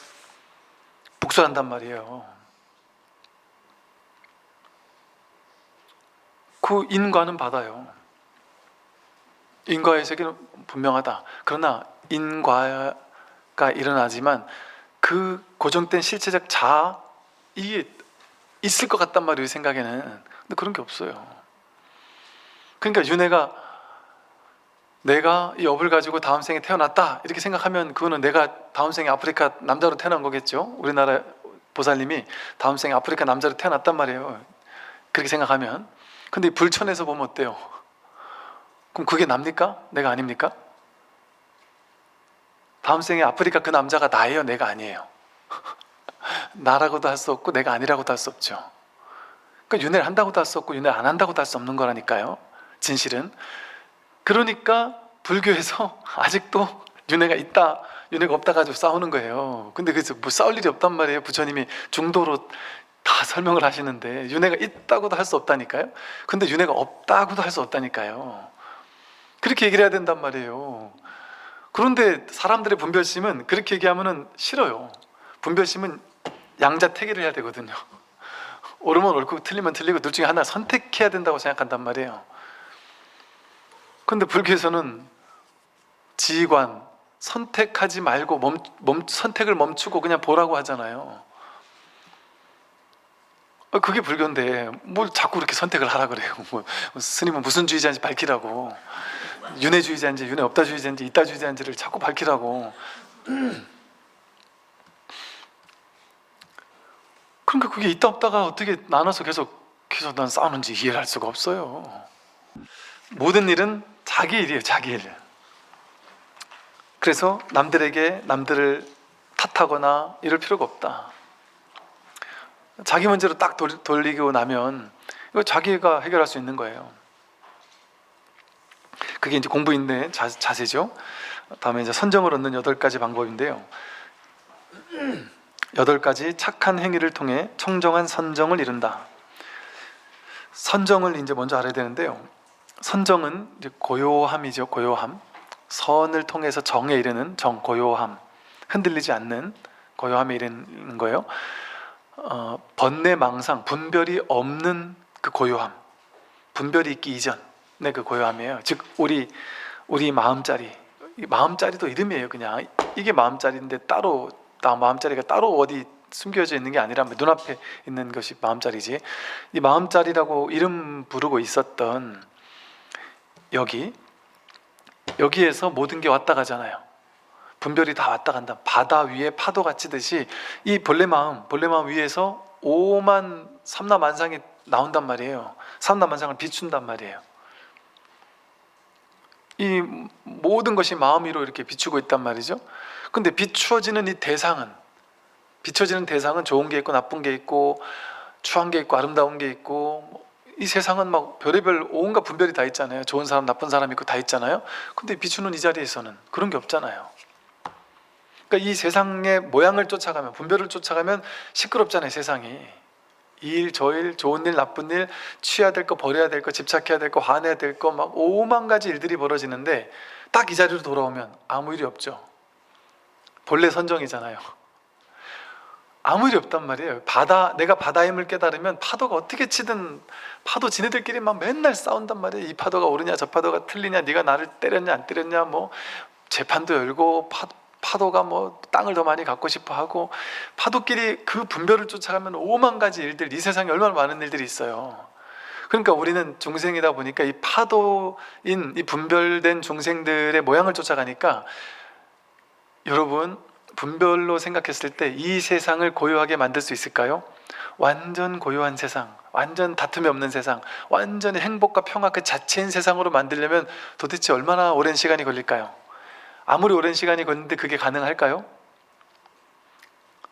복수한단 말이에요. 그 인과는 받아요. 인과의 세계는 분명하다. 그러나 인과가 일어나지만 그 고정된 실체적 자, 이게 있을 것 같단 말이에요, 생각에는. 근데 그런 게 없어요. 그러니까 윤회가 내가 이 업을 가지고 다음 생에 태어났다 이렇게 생각하면 그거는 내가 다음 생에 아프리카 남자로 태어난 거겠죠. 우리나라 보살님이 다음 생에 아프리카 남자로 태어났단 말이에요. 그렇게 생각하면. 근데 불천에서 보면 어때요? 그럼 그게 납니까? 내가 아닙니까? 다음 생에 아프리카 그 남자가 나예요, 내가 아니에요? 나라고도 할 수 없고 내가 아니라고도 할 수 없죠. 그러니까 윤회를 한다고도 할 수 없고 윤회를 안 한다고도 할 수 없는 거라니까요, 진실은. 그러니까 불교에서 아직도 윤회가 있다, 윤회가 없다 가지고 싸우는 거예요. 근데 그래서 뭐 싸울 일이 없단 말이에요. 부처님이 중도로 다 설명을 하시는데 윤회가 있다고도 할 수 없다니까요. 근데 윤회가 없다고도 할 수 없다니까요. 그렇게 얘기를 해야 된단 말이에요. 그런데 사람들의 분별심은 그렇게 얘기하면 싫어요. 분별심은 양자택일을 해야 되거든요. 옳으면 옳고 틀리면 틀리고 둘 중에 하나 선택해야 된다고 생각한단 말이에요. 근데 불교에서는 지관, 선택하지 말고 선택을 멈추고 그냥 보라고 하잖아요. 그게 불교인데 뭘 자꾸 그렇게 선택을 하라 그래요. 뭐 스님은 무슨 주의자인지 밝히라고, 윤회주의자인지 윤회 없다주의자인지 있다주의자인지를 자꾸 밝히라고. 그러니까 그게 있다 없다가 어떻게 나눠서 계속 난 싸우는지 이해를 할 수가 없어요. 모든 일은 자기 일이에요, 자기 일. 그래서 남들을 탓하거나 이럴 필요가 없다. 자기 문제로 딱 돌리고 나면 이거 자기가 해결할 수 있는 거예요. 그게 이제 공부인의 자세죠. 다음에 이제 선정을 얻는 8가지 방법인데요. 8가지 착한 행위를 통해 청정한 선정을 이룬다. 선정을 이제 먼저 알아야 되는데요. 선정은 이제 고요함이죠. 고요함. 선을 통해서 정에 이르는 정, 고요함. 흔들리지 않는 고요함에 이르는 거예요. 번뇌 망상, 분별이 없는 그 고요함. 분별이 있기 이전의 그 고요함이에요. 즉 우리 마음자리. 마음자리도 이름이에요. 그냥 이게 마음자리인데 따로 마음자리가 따로 어디 숨겨져 있는 게 아니라 눈앞에 있는 것이 마음자리지. 이 마음자리라고 이름 부르고 있었던 여기에서 모든 게 왔다 가잖아요. 분별이 다 왔다 간다. 바다 위에 파도가 치듯이 이 본래 마음 위에서 오만 삼라만상이 나온단 말이에요. 삼라만상을 비춘단 말이에요. 이 모든 것이 마음 위로 이렇게 비추고 있단 말이죠. 근데 비춰지는 대상은 좋은 게 있고 나쁜 게 있고 추한 게 있고 아름다운 게 있고, 이 세상은 막 별의별 온갖 분별이 다 있잖아요. 좋은 사람 나쁜 사람 있고 다 있잖아요. 근데 비추는 이 자리에서는 그런 게 없잖아요. 그러니까 이 세상의 모양을 쫓아가면, 분별을 쫓아가면 시끄럽잖아요, 세상이. 이 일, 저 일, 좋은 일, 나쁜 일, 취해야 될 거, 버려야 될 거, 집착해야 될 거, 화내야 될 거, 막 5만 가지 일들이 벌어지는데 딱 이 자리로 돌아오면 아무 일이 없죠. 본래 선정이잖아요. 아무 일이 없단 말이에요. 내가 바다의 힘을 깨달으면 파도가 어떻게 치든 파도 지네들끼리 막 맨날 싸운단 말이에요. 이 파도가 옳으냐 저 파도가 틀리냐, 네가 나를 때렸냐 안 때렸냐, 뭐 재판도 열고 파도가 뭐 땅을 더 많이 갖고 싶어 하고, 파도끼리 그 분별을 쫓아가면 5만 가지 일들, 이 세상에 얼마나 많은 일들이 있어요. 그러니까 우리는 중생이다 보니까 이 파도인 이 분별된 중생들의 모양을 쫓아가니까, 여러분 분별로 생각했을 때 이 세상을 고요하게 만들 수 있을까요? 완전 고요한 세상, 완전 다툼이 없는 세상, 완전히 행복과 평화 그 자체인 세상으로 만들려면 도대체 얼마나 오랜 시간이 걸릴까요? 아무리 오랜 시간이 걸리는데 그게 가능할까요?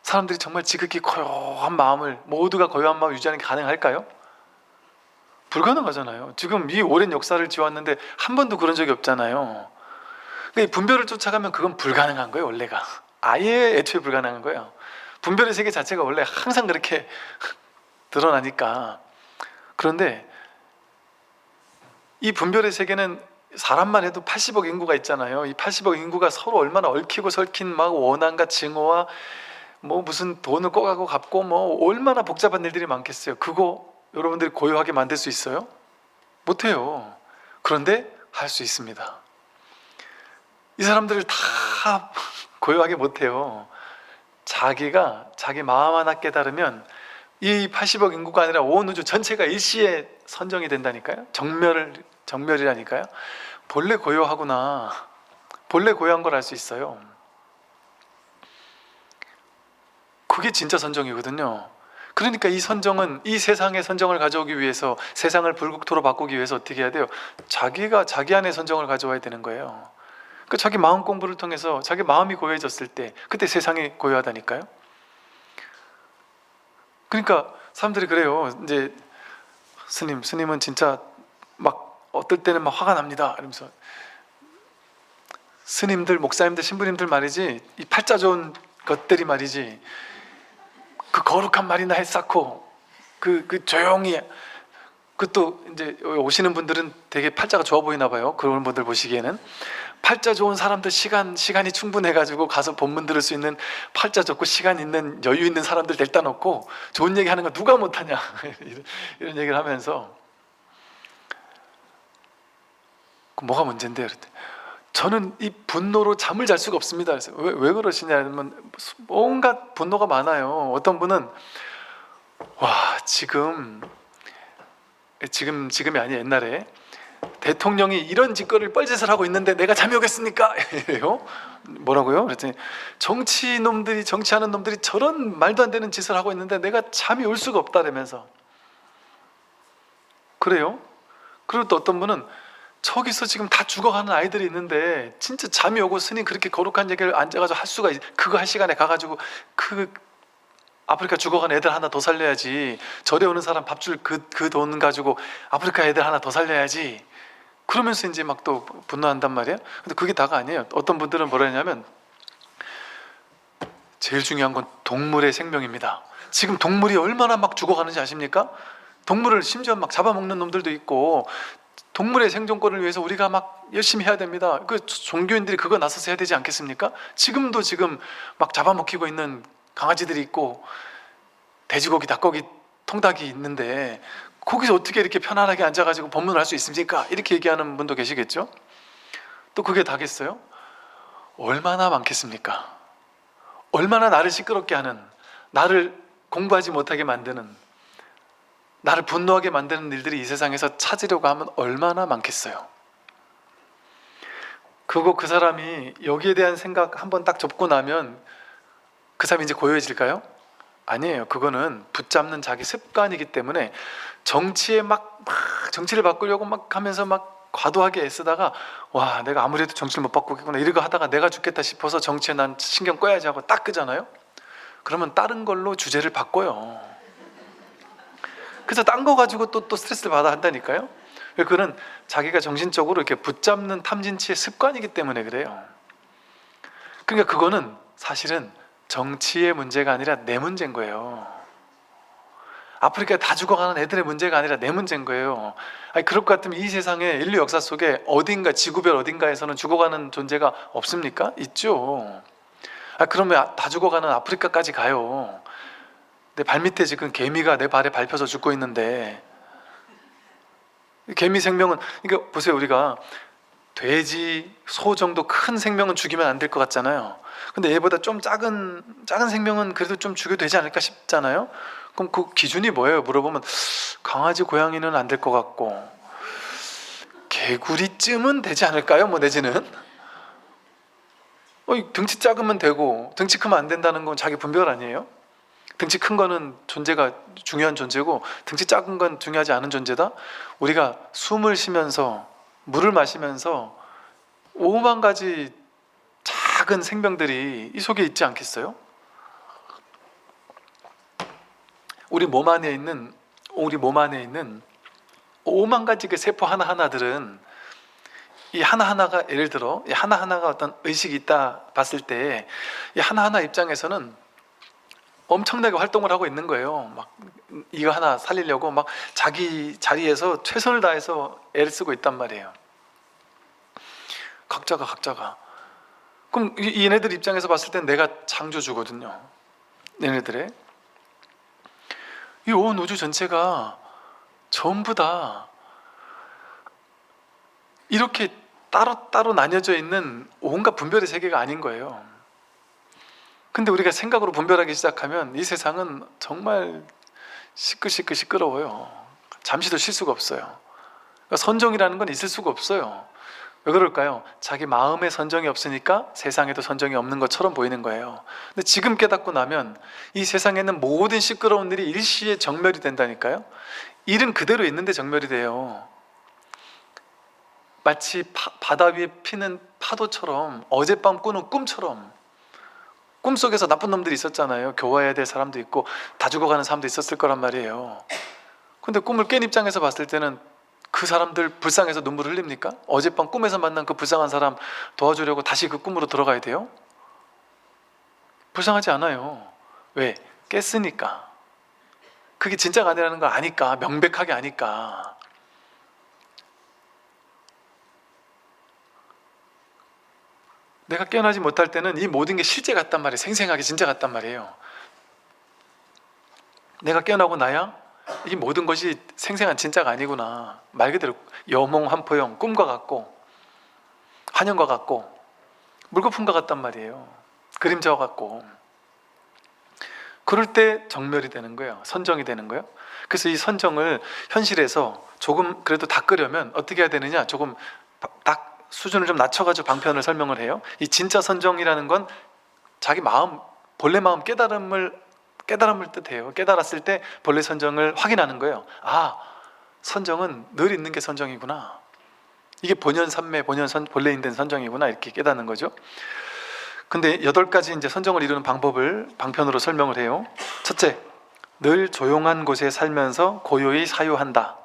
사람들이 정말 지극히 고요한 마음을, 모두가 고요한 마음을 유지하는 게 가능할까요? 불가능하잖아요. 지금 이 오랜 역사를 지었는데 한 번도 그런 적이 없잖아요. 그러니까 분별을 쫓아가면 그건 불가능한 거예요. 원래가 아예 애초에 불가능한 거예요. 분별의 세계 자체가 원래 항상 그렇게 드러나니까. 그런데 이 분별의 세계는 사람만 해도 80억 인구가 있잖아요. 이 80억 인구가 서로 얼마나 얽히고 설킨 막 원한과 증오와 뭐 무슨 돈을 꺼가고 갚고 뭐 얼마나 복잡한 일들이 많겠어요. 그거 여러분들이 고요하게 만들 수 있어요? 못해요. 그런데 할 수 있습니다. 이 사람들을 다 고요하게 못해요. 자기가 자기 마음 하나 깨달으면 이 80억 인구가 아니라 온 우주 전체가 일시에 선정이 된다니까요. 정멸이라니까요. 본래 고요하구나, 본래 고요한 걸 알 수 있어요. 그게 진짜 선정이거든요. 그러니까 이 선정은, 이 세상의 선정을 가져오기 위해서, 세상을 불국토로 바꾸기 위해서 어떻게 해야 돼요? 자기가 자기 안에 선정을 가져와야 되는 거예요. 그 자기 마음 공부를 통해서 자기 마음이 고요해졌을 때 그때 세상이 고요하다니까요. 그러니까 사람들이 그래요. 이제 스님은 진짜 막 어떨 때는 막 화가 납니다 이러면서, 스님들, 목사님들, 신부님들 말이지, 이 팔자 좋은 것들이 말이지, 그 거룩한 말이나 해쌓고 그 조용히, 그것도 이제 오시는 분들은 되게 팔자가 좋아 보이나 봐요. 그런 분들 보시기에는 팔자 좋은 사람들, 시간이 충분해가지고 가서 본문 들을 수 있는, 팔자 좋고 시간 있는, 여유 있는 사람들 데려다 놓고 좋은 얘기 하는 거 누가 못하냐 이런 얘기를 하면서, 뭐가 문제인데요? 저는 이 분노로 잠을 잘 수가 없습니다. 그래서 왜 그러시냐면, 온갖 분노가 많아요. 어떤 분은 와, 지금이 아니 옛날에 대통령이 이런 짓거리를 뻘짓을 하고 있는데 내가 잠이 오겠습니까? 이래요. 뭐라고요? 그랬더니 정치하는 놈들이 저런 말도 안 되는 짓을 하고 있는데 내가 잠이 올 수가 없다라면서. 그래요? 그리고 또 어떤 분은 저기서 지금 다 죽어가는 아이들이 있는데 진짜 잠이 오고, 스님 그렇게 거룩한 얘기를 앉아가지고 할 수가 그거 할 시간에 가가지고 그 아프리카 죽어간 애들 하나 더 살려야지, 절에 오는 사람 밥 줄 그 돈 가지고 아프리카 애들 하나 더 살려야지, 그러면서 이제 막 또 분노한단 말이에요. 근데 그게 다가 아니에요. 어떤 분들은 뭐라 했냐면, 제일 중요한 건 동물의 생명입니다. 지금 동물이 얼마나 막 죽어가는지 아십니까? 동물을 심지어 막 잡아먹는 놈들도 있고, 동물의 생존권을 위해서 우리가 막 열심히 해야 됩니다. 그 종교인들이 그거 나서서 해야 되지 않겠습니까? 지금 막 잡아먹히고 있는 강아지들이 있고 돼지고기, 닭고기, 통닭이 있는데 거기서 어떻게 이렇게 편안하게 앉아가지고 법문을 할 수 있습니까? 이렇게 얘기하는 분도 계시겠죠? 또 그게 다겠어요? 얼마나 많겠습니까? 얼마나 나를 시끄럽게 하는, 나를 공부하지 못하게 만드는, 나를 분노하게 만드는 일들이 이 세상에서 찾으려고 하면 얼마나 많겠어요. 그리고 그 사람이 여기에 대한 생각 한번 딱 접고 나면 그 사람이 이제 고요해질까요? 아니에요. 그거는 붙잡는 자기 습관이기 때문에, 정치를 바꾸려고 막 하면서 막 과도하게 애쓰다가, 와, 내가 아무래도 정치를 못 바꾸겠구나 이러고 하다가 내가 죽겠다 싶어서 정치에 난 신경 꺼야지 하고 딱 끄잖아요. 그러면 다른 걸로 주제를 바꿔요. 그래서 딴 거 가지고 또 스트레스를 받아 한다니까요. 그거는 자기가 정신적으로 이렇게 붙잡는 탐진치의 습관이기 때문에 그래요. 그러니까 그거는 사실은 정치의 문제가 아니라 내 문제인 거예요. 아프리카에 다 죽어가는 애들의 문제가 아니라 내 문제인 거예요. 아니, 그럴 것 같으면 이 세상에 인류 역사 속에 어딘가, 지구별 어딘가에서는 죽어가는 존재가 없습니까? 있죠. 그러면 다 죽어가는 아프리카까지 가요. 내 발밑에 지금 개미가 내 발에 밟혀서 죽고 있는데, 개미 생명은, 그러니까 보세요, 우리가 돼지, 소 정도 큰 생명은 죽이면 안 될 것 같잖아요. 근데 얘보다 좀 작은 생명은 그래도 좀 죽여도 되지 않을까 싶잖아요. 그럼 그 기준이 뭐예요? 물어보면 강아지, 고양이는 안 될 것 같고 개구리쯤은 되지 않을까요? 뭐 내지는 등치 작으면 되고 등치 크면 안 된다는 건 자기 분별 아니에요? 등치 큰 거는 존재가 중요한 존재고 등치 작은 건 중요하지 않은 존재다? 우리가 숨을 쉬면서 물을 마시면서 5만 가지 작은 생명들이 이 속에 있지 않겠어요? 우리 몸 안에 있는 5만 가지 그 세포 하나하나들은 이 하나하나가 예를 들어 이 하나하나가 어떤 의식이 있다 봤을 때 이 하나하나 입장에서는 엄청나게 활동을 하고 있는 거예요. 막 이거 하나 살리려고 막 자기 자리에서 최선을 다해서 애를 쓰고 있단 말이에요. 각자가. 그럼 얘네들 입장에서 봤을 땐 내가 창조주거든요. 얘네들의 이 온 우주 전체가 전부 다 이렇게 따로따로 나뉘어져 있는 온갖 분별의 세계가 아닌 거예요. 근데 우리가 생각으로 분별하기 시작하면 이 세상은 정말 시끄러워요. 잠시도 쉴 수가 없어요. 그러니까 선정이라는 건 있을 수가 없어요. 왜 그럴까요? 자기 마음에 선정이 없으니까 세상에도 선정이 없는 것처럼 보이는 거예요. 근데 지금 깨닫고 나면 이 세상에는 모든 시끄러운 일이 일시에 정멸이 된다니까요. 일은 그대로 있는데 정멸이 돼요. 마치 바다 위에 피는 파도처럼, 어젯밤 꾸는 꿈처럼. 꿈속에서 나쁜 놈들이 있었잖아요. 교화해야 될 사람도 있고 다 죽어가는 사람도 있었을 거란 말이에요. 근데 꿈을 깬 입장에서 봤을 때는 그 사람들 불쌍해서 눈물 흘립니까? 어젯밤 꿈에서 만난 그 불쌍한 사람 도와주려고 다시 그 꿈으로 들어가야 돼요? 불쌍하지 않아요. 왜? 깼으니까. 그게 진짜가 아니라는 걸 아니까, 명백하게 아니까. 내가 깨어나지 못할 때는 이 모든 게 실제 같단 말이에요. 생생하게 진짜 같단 말이에요. 내가 깨어나고 나야 이 모든 것이 생생한 진짜가 아니구나. 말 그대로 여몽환포영, 꿈과 같고 환영과 같고 물거품과 같단 말이에요. 그림자와 같고. 그럴 때 정멸이 되는 거예요. 선정이 되는 거예요. 그래서 이 선정을 현실에서 조금 그래도 닦으려면 어떻게 해야 되느냐, 조금 딱 수준을 좀 낮춰가지고 방편을 설명을 해요. 이 진짜 선정이라는 건 자기 마음, 본래 마음 깨달음을 뜻해요. 깨달았을 때 본래 선정을 확인하는 거예요. 아, 선정은 늘 있는 게 선정이구나. 이게 본연산매, 본래 있는 선정이구나. 이렇게 깨닫는 거죠. 근데 8가지 이제 선정을 이루는 방법을 방편으로 설명을 해요. 첫째, 늘 조용한 곳에 살면서 고요히 사유한다.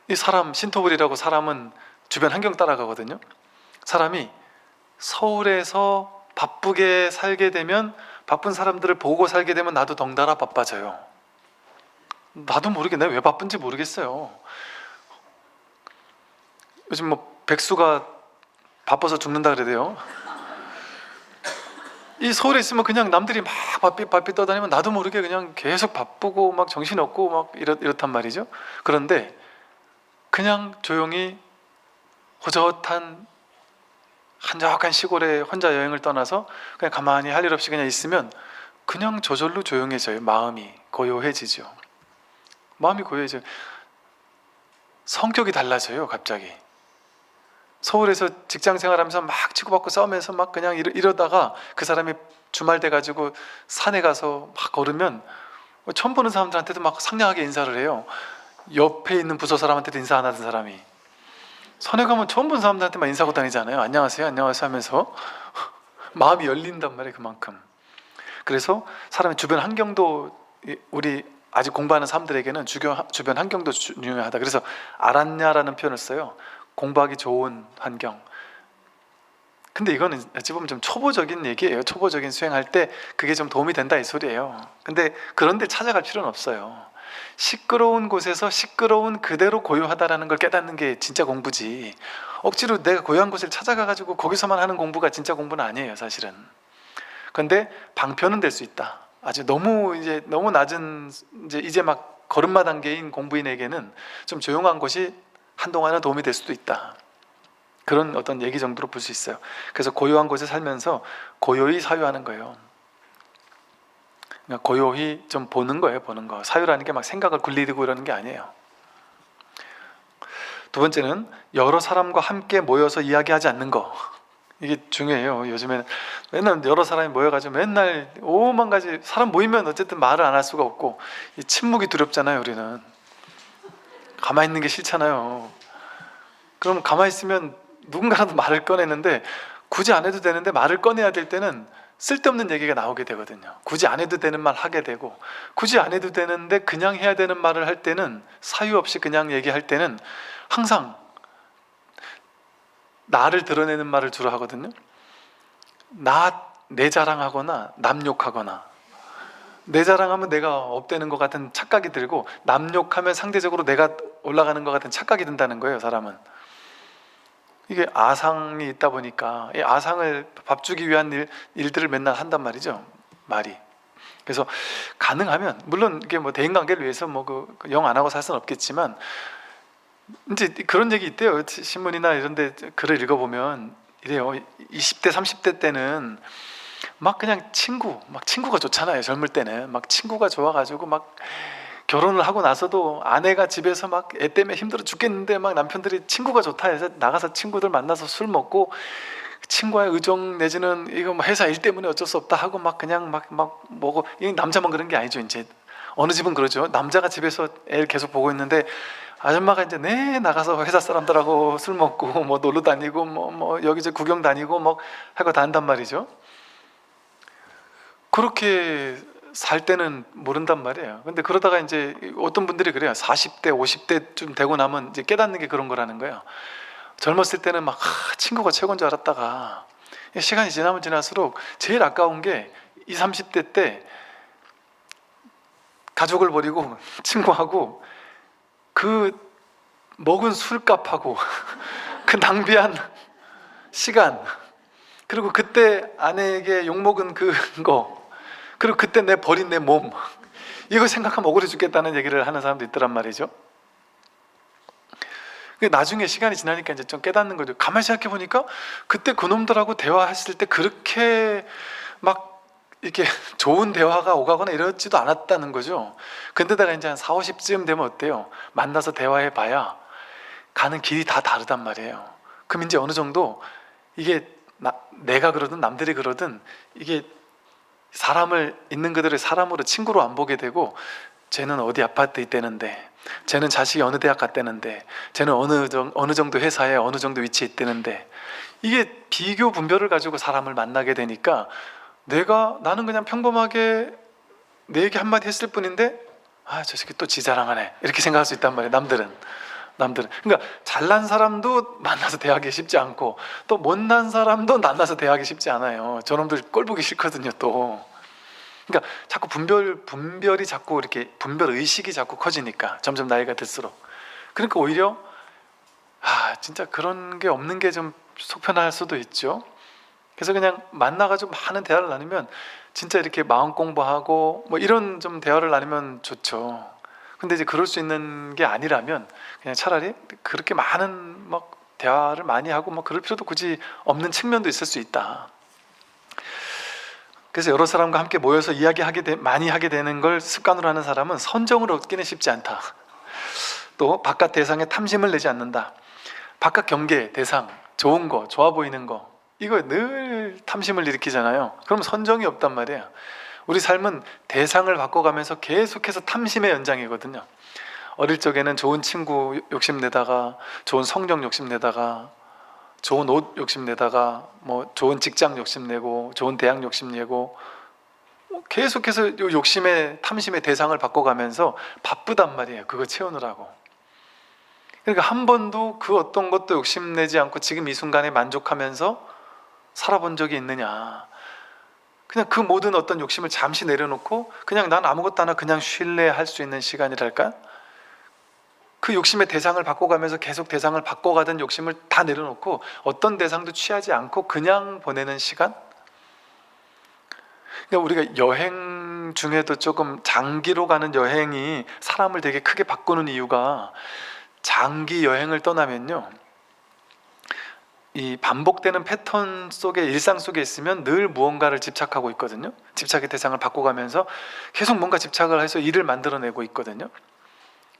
이 사람, 신토불이라고 사람은 주변 환경 따라가거든요. 사람이 서울에서 바쁘게 살게 되면, 바쁜 사람들을 보고 살게 되면 나도 덩달아 바빠져요. 나도 모르게 내가 왜 바쁜지 모르겠어요. 요즘 뭐 백수가 바빠서 죽는다 그래도요. 이 서울에 있으면 그냥 남들이 막 바삐 떠다니면 나도 모르게 그냥 계속 바쁘고 막 정신없고 막 이렇단 말이죠. 그런데 그냥 조용히 호젓한 한적한 시골에 혼자 여행을 떠나서 그냥 가만히 할 일 없이 그냥 있으면 그냥 저절로 조용해져요. 마음이 고요해지죠. 마음이 고요해져요. 성격이 달라져요. 갑자기 서울에서 직장 생활하면서 막 치고받고 싸우면서 막 그냥 이러다가 그 사람이 주말 돼가지고 산에 가서 막 걸으면 처음 보는 사람들한테도 막 상냥하게 인사를 해요. 옆에 있는 부서 사람한테도 인사 안 하던 사람이 산에 가면 처음 본 사람들한테만 인사하고 다니잖아요. 안녕하세요 안녕하세요 하면서 마음이 열린단 말이에요. 그만큼. 그래서 사람의 주변 환경도, 우리 아직 공부하는 사람들에게는 주변 환경도 중요하다. 그래서 알았냐라는 표현을 써요. 공부하기 좋은 환경. 근데 이거는 어찌 보면 좀 초보적인 얘기예요. 초보적인 수행할 때 그게 좀 도움이 된다 이 소리예요. 근데 그런 데 찾아갈 필요는 없어요. 시끄러운 곳에서 시끄러운 그대로 고요하다라는 걸 깨닫는 게 진짜 공부지, 억지로 내가 고요한 곳을 찾아가가지고 거기서만 하는 공부가 진짜 공부는 아니에요 사실은. 근데 방편은 될 수 있다. 아주 너무 낮은 이제 막 걸음마 단계인 공부인에게는 좀 조용한 곳이 한동안은 도움이 될 수도 있다. 그런 어떤 얘기 정도로 볼 수 있어요. 그래서 고요한 곳에 살면서 고요히 사유하는 거예요. 그냥 고요히 좀 보는 거예요. 보는 거. 사유라는 게 막 생각을 굴리고 이러는 게 아니에요. 두 번째는 여러 사람과 함께 모여서 이야기하지 않는 거. 이게 중요해요. 요즘에는 맨날 여러 사람이 모여가지고 맨날 오만 가지, 사람 모이면 어쨌든 말을 안 할 수가 없고, 이 침묵이 두렵잖아요. 우리는 가만히 있는 게 싫잖아요. 그럼 가만히 있으면 누군가라도 말을 꺼내는데, 굳이 안 해도 되는데 말을 꺼내야 될 때는 쓸데없는 얘기가 나오게 되거든요. 굳이 안 해도 되는 말 하게 되고, 굳이 안 해도 되는데 그냥 해야 되는 말을 할 때는, 사유 없이 그냥 얘기할 때는 항상 나를 드러내는 말을 주로 하거든요. 내 자랑하거나 남 욕하거나. 내 자랑하면 내가 업되는 것 같은 착각이 들고, 남 욕하면 상대적으로 내가 올라가는 것 같은 착각이 든다는 거예요. 사람은 이게 아상이 있다 보니까 이 아상을 밥주기 위한 일들을 맨날 한단 말이죠, 말이. 그래서 가능하면, 물론 이게 뭐 대인관계를 위해서 뭐 영 안 하고 살 수는 없겠지만, 이제 그런 얘기 있대요. 신문이나 이런 데 글을 읽어보면 이래요. 20대 30대 때는 막 그냥 친구가 좋잖아요. 젊을 때는 막 친구가 좋아가지고 막 결혼을 하고 나서도 아내가 집에서 막 애 때문에 힘들어 죽겠는데 막 남편들이 친구가 좋다 해서 나가서 친구들 만나서 술 먹고, 친구와의 의정 내지는 이거 뭐 회사 일 때문에 어쩔 수 없다 하고 막 그냥 막 먹고. 이 남자만 그런 게 아니죠. 이제 어느 집은 그러죠. 남자가 집에서 애를 계속 보고 있는데 아줌마가 이제 나가서 회사 사람들하고 술 먹고 뭐 놀러 다니고 뭐 여기저기 구경 다니고 뭐 하고 다닌단 말이죠. 그렇게 살 때는 모른단 말이에요. 근데 그러다가 이제 어떤 분들이 그래요. 40대 50대쯤 되고 나면 이제 깨닫는 게 그런 거라는 거예요. 젊었을 때는 막 친구가 최고인 줄 알았다가 시간이 지나면 지날수록 제일 아까운 게 20, 30대 때 가족을 버리고 친구하고 그 먹은 술값하고 그 낭비한 시간, 그리고 그때 아내에게 욕먹은 그거, 그리고 그때 버린 내 몸, 이거 생각하면 억울해 죽겠다는 얘기를 하는 사람도 있더란 말이죠. 나중에 시간이 지나니까 이제 좀 깨닫는 거죠. 가만히 생각해 보니까 그때 그놈들하고 대화했을 때 그렇게 막 이렇게 좋은 대화가 오가거나 이러지도 않았다는 거죠. 근데다가 이제 한 40, 50쯤 되면 어때요? 만나서 대화해 봐야 가는 길이 다 다르단 말이에요. 그럼 이제 어느 정도 이게 내가 그러든 남들이 그러든 이게 사람을 있는 그대로의 사람으로, 친구로 안 보게 되고, 쟤는 어디 아파트에 있다는데, 쟤는 자식이 어느 대학 갔다는데, 쟤는 어느 정도 회사에 어느 정도 위치에 있다는데, 이게 비교 분별을 가지고 사람을 만나게 되니까 나는 그냥 평범하게 내 얘기 한마디 했을 뿐인데, 저 새끼 또 지 자랑하네, 이렇게 생각할 수 있단 말이에요. 남들은 그러니까 잘난 사람도 만나서 대화하기 쉽지 않고, 또 못난 사람도 만나서 대화하기 쉽지 않아요. 저놈들 꼴보기 싫거든요. 또 그러니까 자꾸 분별이 자꾸 이렇게, 분별 의식이 자꾸 커지니까 점점 나이가 들수록. 그러니까 오히려 진짜 그런 게 없는 게 좀 속 편할 수도 있죠. 그래서 그냥 만나가지고 많은 대화를 나누면 진짜 이렇게 마음 공부하고 뭐 이런 좀 대화를 나누면 좋죠. 근데 이제 그럴 수 있는 게 아니라면 그냥 차라리 그렇게 많은 막 대화를 많이 하고 막 그럴 필요도 굳이 없는 측면도 있을 수 있다. 그래서 여러 사람과 함께 모여서 많이 하게 되는 걸 습관으로 하는 사람은 선정을 얻기는 쉽지 않다. 또 바깥 대상에 탐심을 내지 않는다. 바깥 경계, 대상, 좋은 거, 좋아 보이는 거, 이거 늘 탐심을 일으키잖아요. 그럼 선정이 없단 말이에요. 우리 삶은 대상을 바꿔가면서 계속해서 탐심의 연장이거든요. 어릴 적에는 좋은 친구 욕심내다가, 좋은 성적 욕심내다가, 좋은 옷 욕심내다가, 뭐 좋은 직장 욕심내고, 좋은 대학 욕심내고, 계속해서 탐심의 대상을 바꿔가면서 바쁘단 말이에요. 그거 채우느라고. 그러니까 한 번도 그 어떤 것도 욕심내지 않고 지금 이 순간에 만족하면서 살아본 적이 있느냐. 그냥 그 모든 어떤 욕심을 잠시 내려놓고 그냥 난 아무것도 안 하고 그냥 쉴래 할 수 있는 시간이랄까? 그 욕심의 대상을 바꿔가면서 계속 대상을 바꿔가던 욕심을 다 내려놓고 어떤 대상도 취하지 않고 그냥 보내는 시간? 그러니까 우리가 여행 중에도 조금 장기로 가는 여행이 사람을 되게 크게 바꾸는 이유가, 장기 여행을 떠나면요, 이 반복되는 패턴 속에, 일상 속에 있으면 늘 무언가를 집착하고 있거든요. 집착의 대상을 바꿔가면서 계속 뭔가 집착을 해서 일을 만들어내고 있거든요.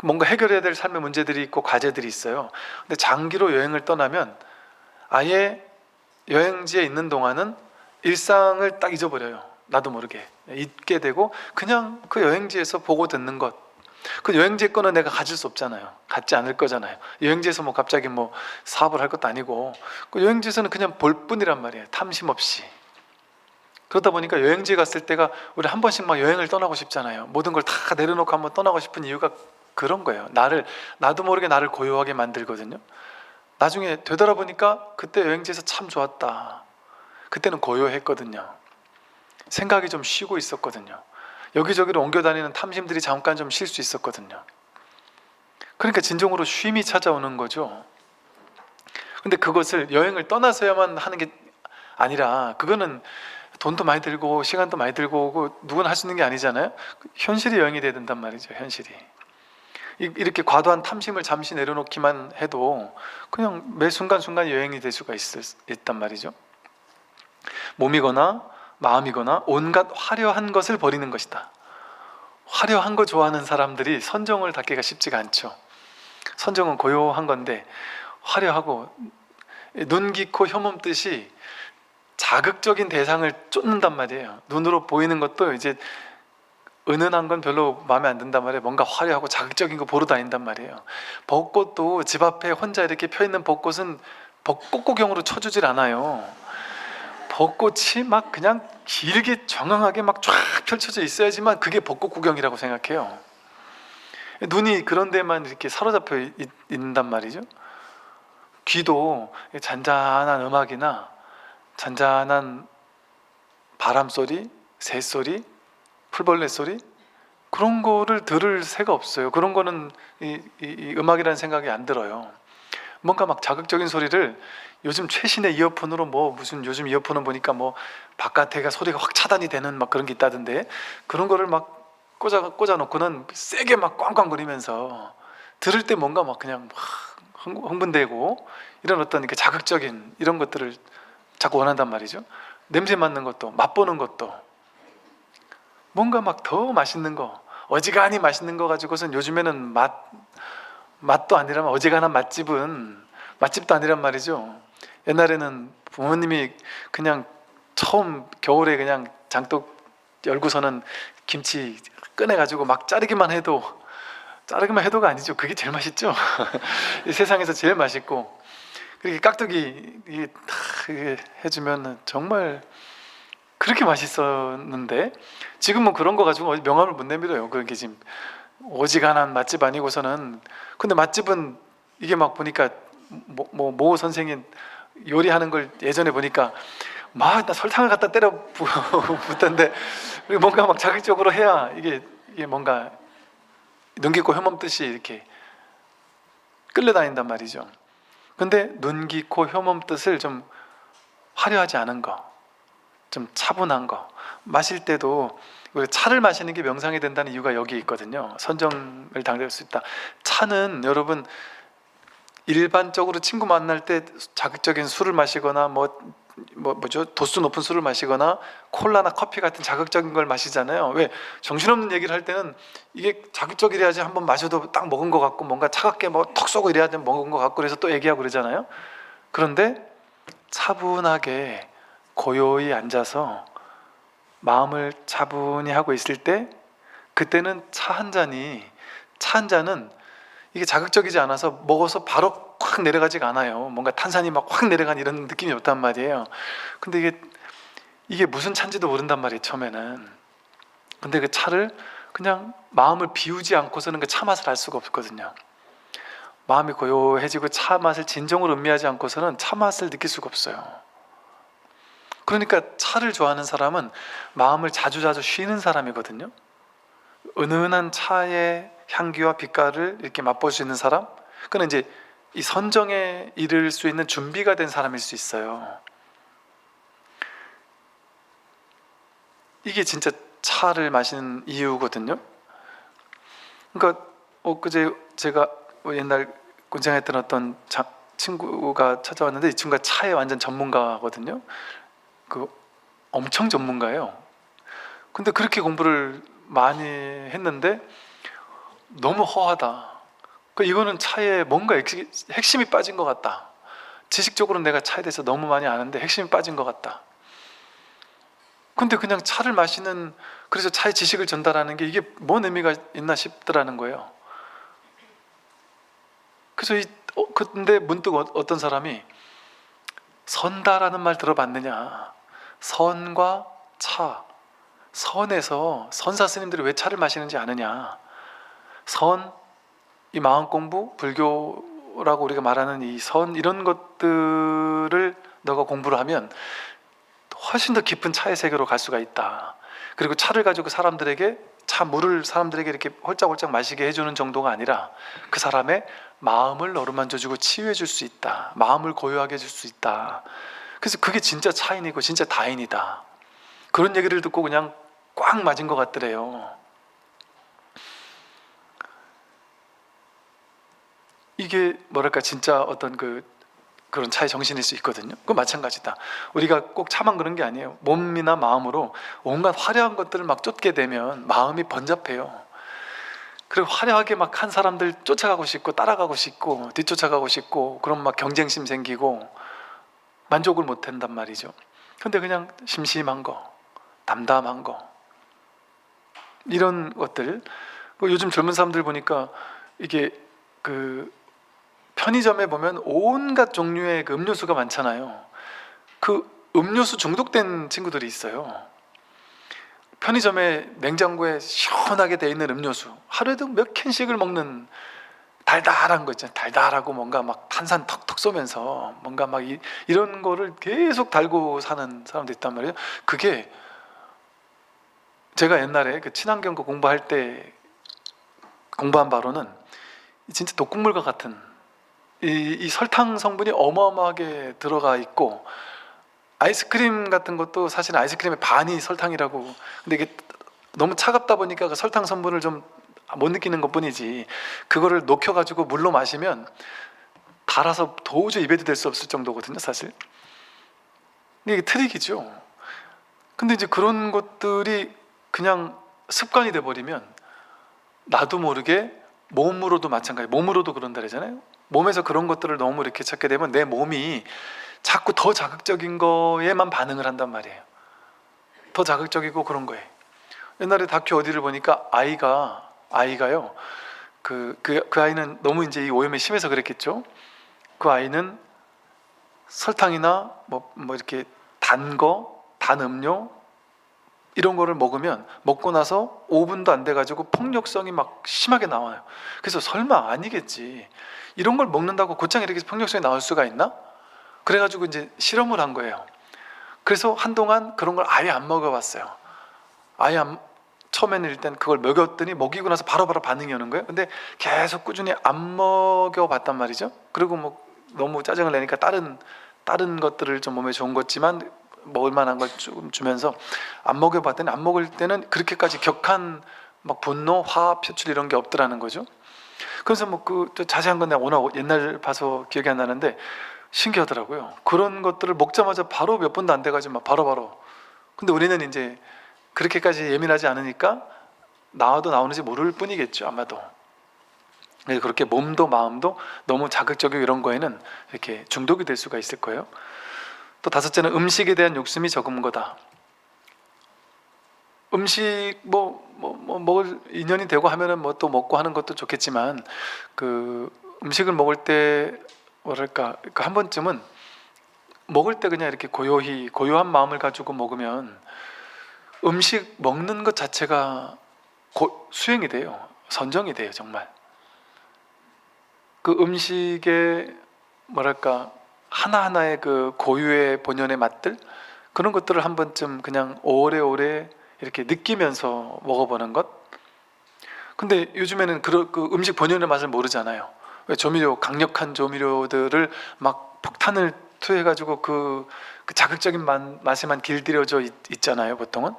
뭔가 해결해야 될 삶의 문제들이 있고 과제들이 있어요. 근데 장기로 여행을 떠나면 아예 여행지에 있는 동안은 일상을 딱 잊어버려요. 나도 모르게 잊게 되고 그냥 그 여행지에서 보고 듣는 것, 그 여행지의 거는 내가 가질 수 없잖아요. 갖지 않을 거잖아요. 여행지에서 뭐 갑자기 뭐 사업을 할 것도 아니고, 그 여행지에서는 그냥 볼 뿐이란 말이에요. 탐심 없이. 그러다 보니까 여행지에 갔을 때가 우리 한 번씩 막 여행을 떠나고 싶잖아요. 모든 걸 다 내려놓고 한번 떠나고 싶은 이유가 그런 거예요. 나도 모르게 나를 고요하게 만들거든요. 나중에 되돌아보니까 그때 여행지에서 참 좋았다. 그때는 고요했거든요. 생각이 좀 쉬고 있었거든요. 여기저기로 옮겨 다니는 탐심들이 잠깐 좀 쉴 수 있었거든요. 그러니까 진정으로 쉼이 찾아오는 거죠. 근데 그것을 여행을 떠나서야만 하는 게 아니라, 그거는 돈도 많이 들고 시간도 많이 들고 누구나 할 수 있는 게 아니잖아요. 현실이 여행이 돼야 된단 말이죠. 현실이. 이렇게 과도한 탐심을 잠시 내려놓기만 해도 그냥 매 순간순간 여행이 될 수가 있단 말이죠. 몸이거나 마음이거나 온갖 화려한 것을 버리는 것이다. 화려한 거 좋아하는 사람들이 선정을 닫기가 쉽지가 않죠. 선정은 고요한 건데, 화려하고 눈 깊고 혐오뜻이 자극적인 대상을 쫓는단 말이에요. 눈으로 보이는 것도 이제 은은한 건 별로 마음에 안 든단 말이에요. 뭔가 화려하고 자극적인 거 보러 다닌단 말이에요. 벚꽃도 집 앞에 혼자 이렇게 펴있는 벚꽃은 벚꽃 구경으로 쳐주질 않아요. 벚꽃이 막 그냥 길게 정황하게 막 쫙 펼쳐져 있어야지만 그게 벚꽃 구경이라고 생각해요. 눈이 그런 데만 이렇게 사로잡혀 있단 말이죠. 귀도 잔잔한 음악이나 잔잔한 바람 소리, 새 소리, 풀벌레 소리, 그런 거를 들을 새가 없어요. 그런 거는 이 음악이라는 생각이 안 들어요. 뭔가 막 자극적인 소리를 요즘 최신의 이어폰으로, 뭐 무슨 요즘 이어폰은 보니까 뭐 바깥에가 소리가 확 차단이 되는 막 그런 게 있다던데, 그런 거를 막 꽂아 놓고는 세게 막 꽝꽝거리면서 들을 때 뭔가 막 그냥 막 흥분되고, 이런 어떤 이렇게 자극적인 이런 것들을 자꾸 원한단 말이죠. 냄새 맡는 것도, 맛보는 것도, 뭔가 막 더 맛있는 거, 어지간히 맛있는 거 가지고선 요즘에는 맛도 아니라면 어지간한 맛집도 아니란 말이죠. 옛날에는 부모님이 그냥 처음 겨울에 그냥 장독 열고서는 김치 꺼내가지고 막 자르기만 해도가 아니죠. 그게 제일 맛있죠. 이 세상에서 제일 맛있고, 그렇게 깍두기 해주면 정말 그렇게 맛있었는데, 지금은 그런 거 가지고 명함을 못 내밀어요. 그게 지금 오지간한 맛집 아니고서는. 근데 맛집은 이게 막 보니까 모 선생이 요리하는 걸 예전에 보니까 막 나 설탕을 갖다 때려 붓던데, 뭔가 막 자극적으로 해야 이게 뭔가 눈 깊고 혐오뜻이 이렇게 끌려다닌단 말이죠. 근데 눈 깊고 혐오뜻을 좀 화려하지 않은 거, 좀 차분한 거, 마실 때도 차를 마시는 게 명상이 된다는 이유가 여기 있거든요. 선정을 당할 수 있다. 차는 여러분 일반적으로 친구 만날 때 자극적인 술을 마시거나 뭐죠? 도수 높은 술을 마시거나 콜라나 커피 같은 자극적인 걸 마시잖아요. 왜? 정신없는 얘기를 할 때는 이게 자극적이래야지 한번 마셔도 딱 먹은 것 같고, 뭔가 차갑게 뭐 턱 쏘고 이래야지 먹은 것 같고, 그래서 또 얘기하고 그러잖아요. 그런데 차분하게 고요히 앉아서 마음을 차분히 하고 있을 때, 그때는 차 한 잔은 이게 자극적이지 않아서 먹어서 바로 확 내려가지가 않아요. 뭔가 탄산이 막 확 내려간 이런 느낌이 없단 말이에요. 근데 이게 무슨 차인지도 모른단 말이에요, 처음에는. 근데 그 차를 그냥 마음을 비우지 않고서는 그 차 맛을 알 수가 없거든요. 마음이 고요해지고 차 맛을 진정으로 음미하지 않고서는 차 맛을 느낄 수가 없어요. 그러니까 차를 좋아하는 사람은 마음을 자주자주 쉬는 사람이거든요. 은은한 차의 향기와 빛깔을 이렇게 맛볼 수 있는 사람, 그는 이제 이 선정에 이를 수 있는 준비가 된 사람일 수 있어요. 이게 진짜 차를 마시는 이유거든요. 그러니까 그제 제가 옛날 군생했던 어떤 친구가 찾아왔는데 이 친구가 차에 완전 전문가거든요. 그 엄청 전문가예요. 근데 그렇게 공부를 많이 했는데 너무 허하다. 이거는 차에 뭔가 핵심이 빠진 것 같다. 지식적으로 내가 차에 대해서 너무 많이 아는데 핵심이 빠진 것 같다. 근데 그냥 차를 마시는, 그래서 차의 지식을 전달하는 게 이게 뭔 의미가 있나 싶더라는 거예요. 그래서 근데 문득 어떤 사람이 선다라는 말 들어봤느냐. 선과 차. 선에서 선사 스님들이 왜 차를 마시는지 아느냐. 선, 이 마음 공부, 불교라고 우리가 말하는 이 선, 이런 것들을 너가 공부를 하면 훨씬 더 깊은 차의 세계로 갈 수가 있다. 그리고 차를 가지고 사람들에게, 물을 사람들에게 이렇게 홀짝홀짝 마시게 해주는 정도가 아니라 그 사람의 마음을 어루만져주고 치유해 줄 수 있다. 마음을 고요하게 해줄 수 있다. 그래서 그게 진짜 차인이고 진짜 다인이다. 그런 얘기를 듣고 그냥 꽉 맞은 것 같더래요. 이게 뭐랄까 진짜 어떤 그런 차의 정신일 수 있거든요. 그거 마찬가지다. 우리가 꼭 차만 그런 게 아니에요. 몸이나 마음으로 온갖 화려한 것들을 막 쫓게 되면 마음이 번잡해요. 그리고 화려하게 막 한 사람들 쫓아가고 싶고 따라가고 싶고 뒤쫓아가고 싶고, 그럼 막 경쟁심 생기고 만족을 못 한단 말이죠. 근데 그냥 심심한 거, 담담한 거, 이런 것들. 요즘 젊은 사람들 보니까 이게 편의점에 보면 온갖 종류의 음료수가 많잖아요. 그 음료수 중독된 친구들이 있어요. 편의점에 냉장고에 시원하게 돼 있는 음료수, 하루에도 몇 캔씩을 먹는 달달한 거 있잖아요. 달달하고 뭔가 막 탄산 턱턱 쏘면서 뭔가 막 이런 거를 계속 달고 사는 사람도 있단 말이에요. 그게 제가 옛날에 친환경 공부할 때 공부한 바로는 진짜 독극물과 같은 이 설탕 성분이 어마어마하게 들어가 있고, 아이스크림 같은 것도 사실 아이스크림의 반이 설탕이라고. 근데 이게 너무 차갑다 보니까 그 설탕 성분을 좀 못 느끼는 것 뿐이지, 그거를 녹여가지고 물로 마시면 달아서 도저히 입에도 댈 수 없을 정도거든요, 사실. 근데 이게 트릭이죠. 근데 이제 그런 것들이 그냥 습관이 돼버리면 나도 모르게 몸으로도 마찬가지, 몸으로도 그런다 그러잖아요. 몸에서 그런 것들을 너무 이렇게 찾게 되면 내 몸이 자꾸 더 자극적인 거에만 반응을 한단 말이에요. 더 자극적이고 그런 거에. 옛날에 다큐 어디를 보니까 아이가요. 그 아이는 너무 이제 이 오염이 심해서 그랬겠죠. 그 아이는 설탕이나 뭐 이렇게 단 음료 이런 거를 먹고 나서 5분도 안 돼가지고 폭력성이 막 심하게 나와요. 그래서 설마 아니겠지, 이런 걸 먹는다고 곧장 이렇게 폭력성이 나올 수가 있나? 그래가지고 이제 실험을 한 거예요. 그래서 한동안 그런 걸 아예 안 먹어봤어요. 처음에는 일단 그걸 먹이고 나서 바로바로 반응이 오는 거예요. 근데 계속 꾸준히 안 먹여봤단 말이죠. 그리고 뭐 너무 짜증을 내니까 다른 것들을 좀 몸에 좋은 것지만 먹을 만한 걸 좀 주면서 안 먹여봤더니, 안 먹을 때는 그렇게까지 격한 막 분노, 화합, 표출 이런 게 없더라는 거죠. 그래서 뭐 자세한 건 내가 워낙 옛날 봐서 기억이 안 나는데 신기하더라고요. 그런 것들을 먹자마자 바로 몇 분도 안 돼가지고 막 바로바로. 근데 우리는 이제 그렇게까지 예민하지 않으니까 나와도 나오는지 모를 뿐이겠죠, 아마도. 그렇게 몸도 마음도 너무 자극적이고 이런 거에는 이렇게 중독이 될 수가 있을 거예요. 또 다섯째는 음식에 대한 욕심이 적은 거다. 음식 먹을 인연이 되고 하면은 뭐 또 먹고 하는 것도 좋겠지만, 음식을 먹을 때 뭐랄까, 한 번쯤은 먹을 때 그냥 이렇게 고요한 마음을 가지고 먹으면 음식 먹는 것 자체가 수행이 돼요. 선정이 돼요, 정말. 그 음식의 뭐랄까, 하나하나의 고유의 본연의 맛들, 그런 것들을 한 번쯤 그냥 오래오래 이렇게 느끼면서 먹어보는 것. 근데 요즘에는 그 음식 본연의 맛을 모르잖아요. 왜 강력한 조미료들을 막 폭탄을 투여해가지고 그 자극적인 맛에만 길들여져 있잖아요, 보통은.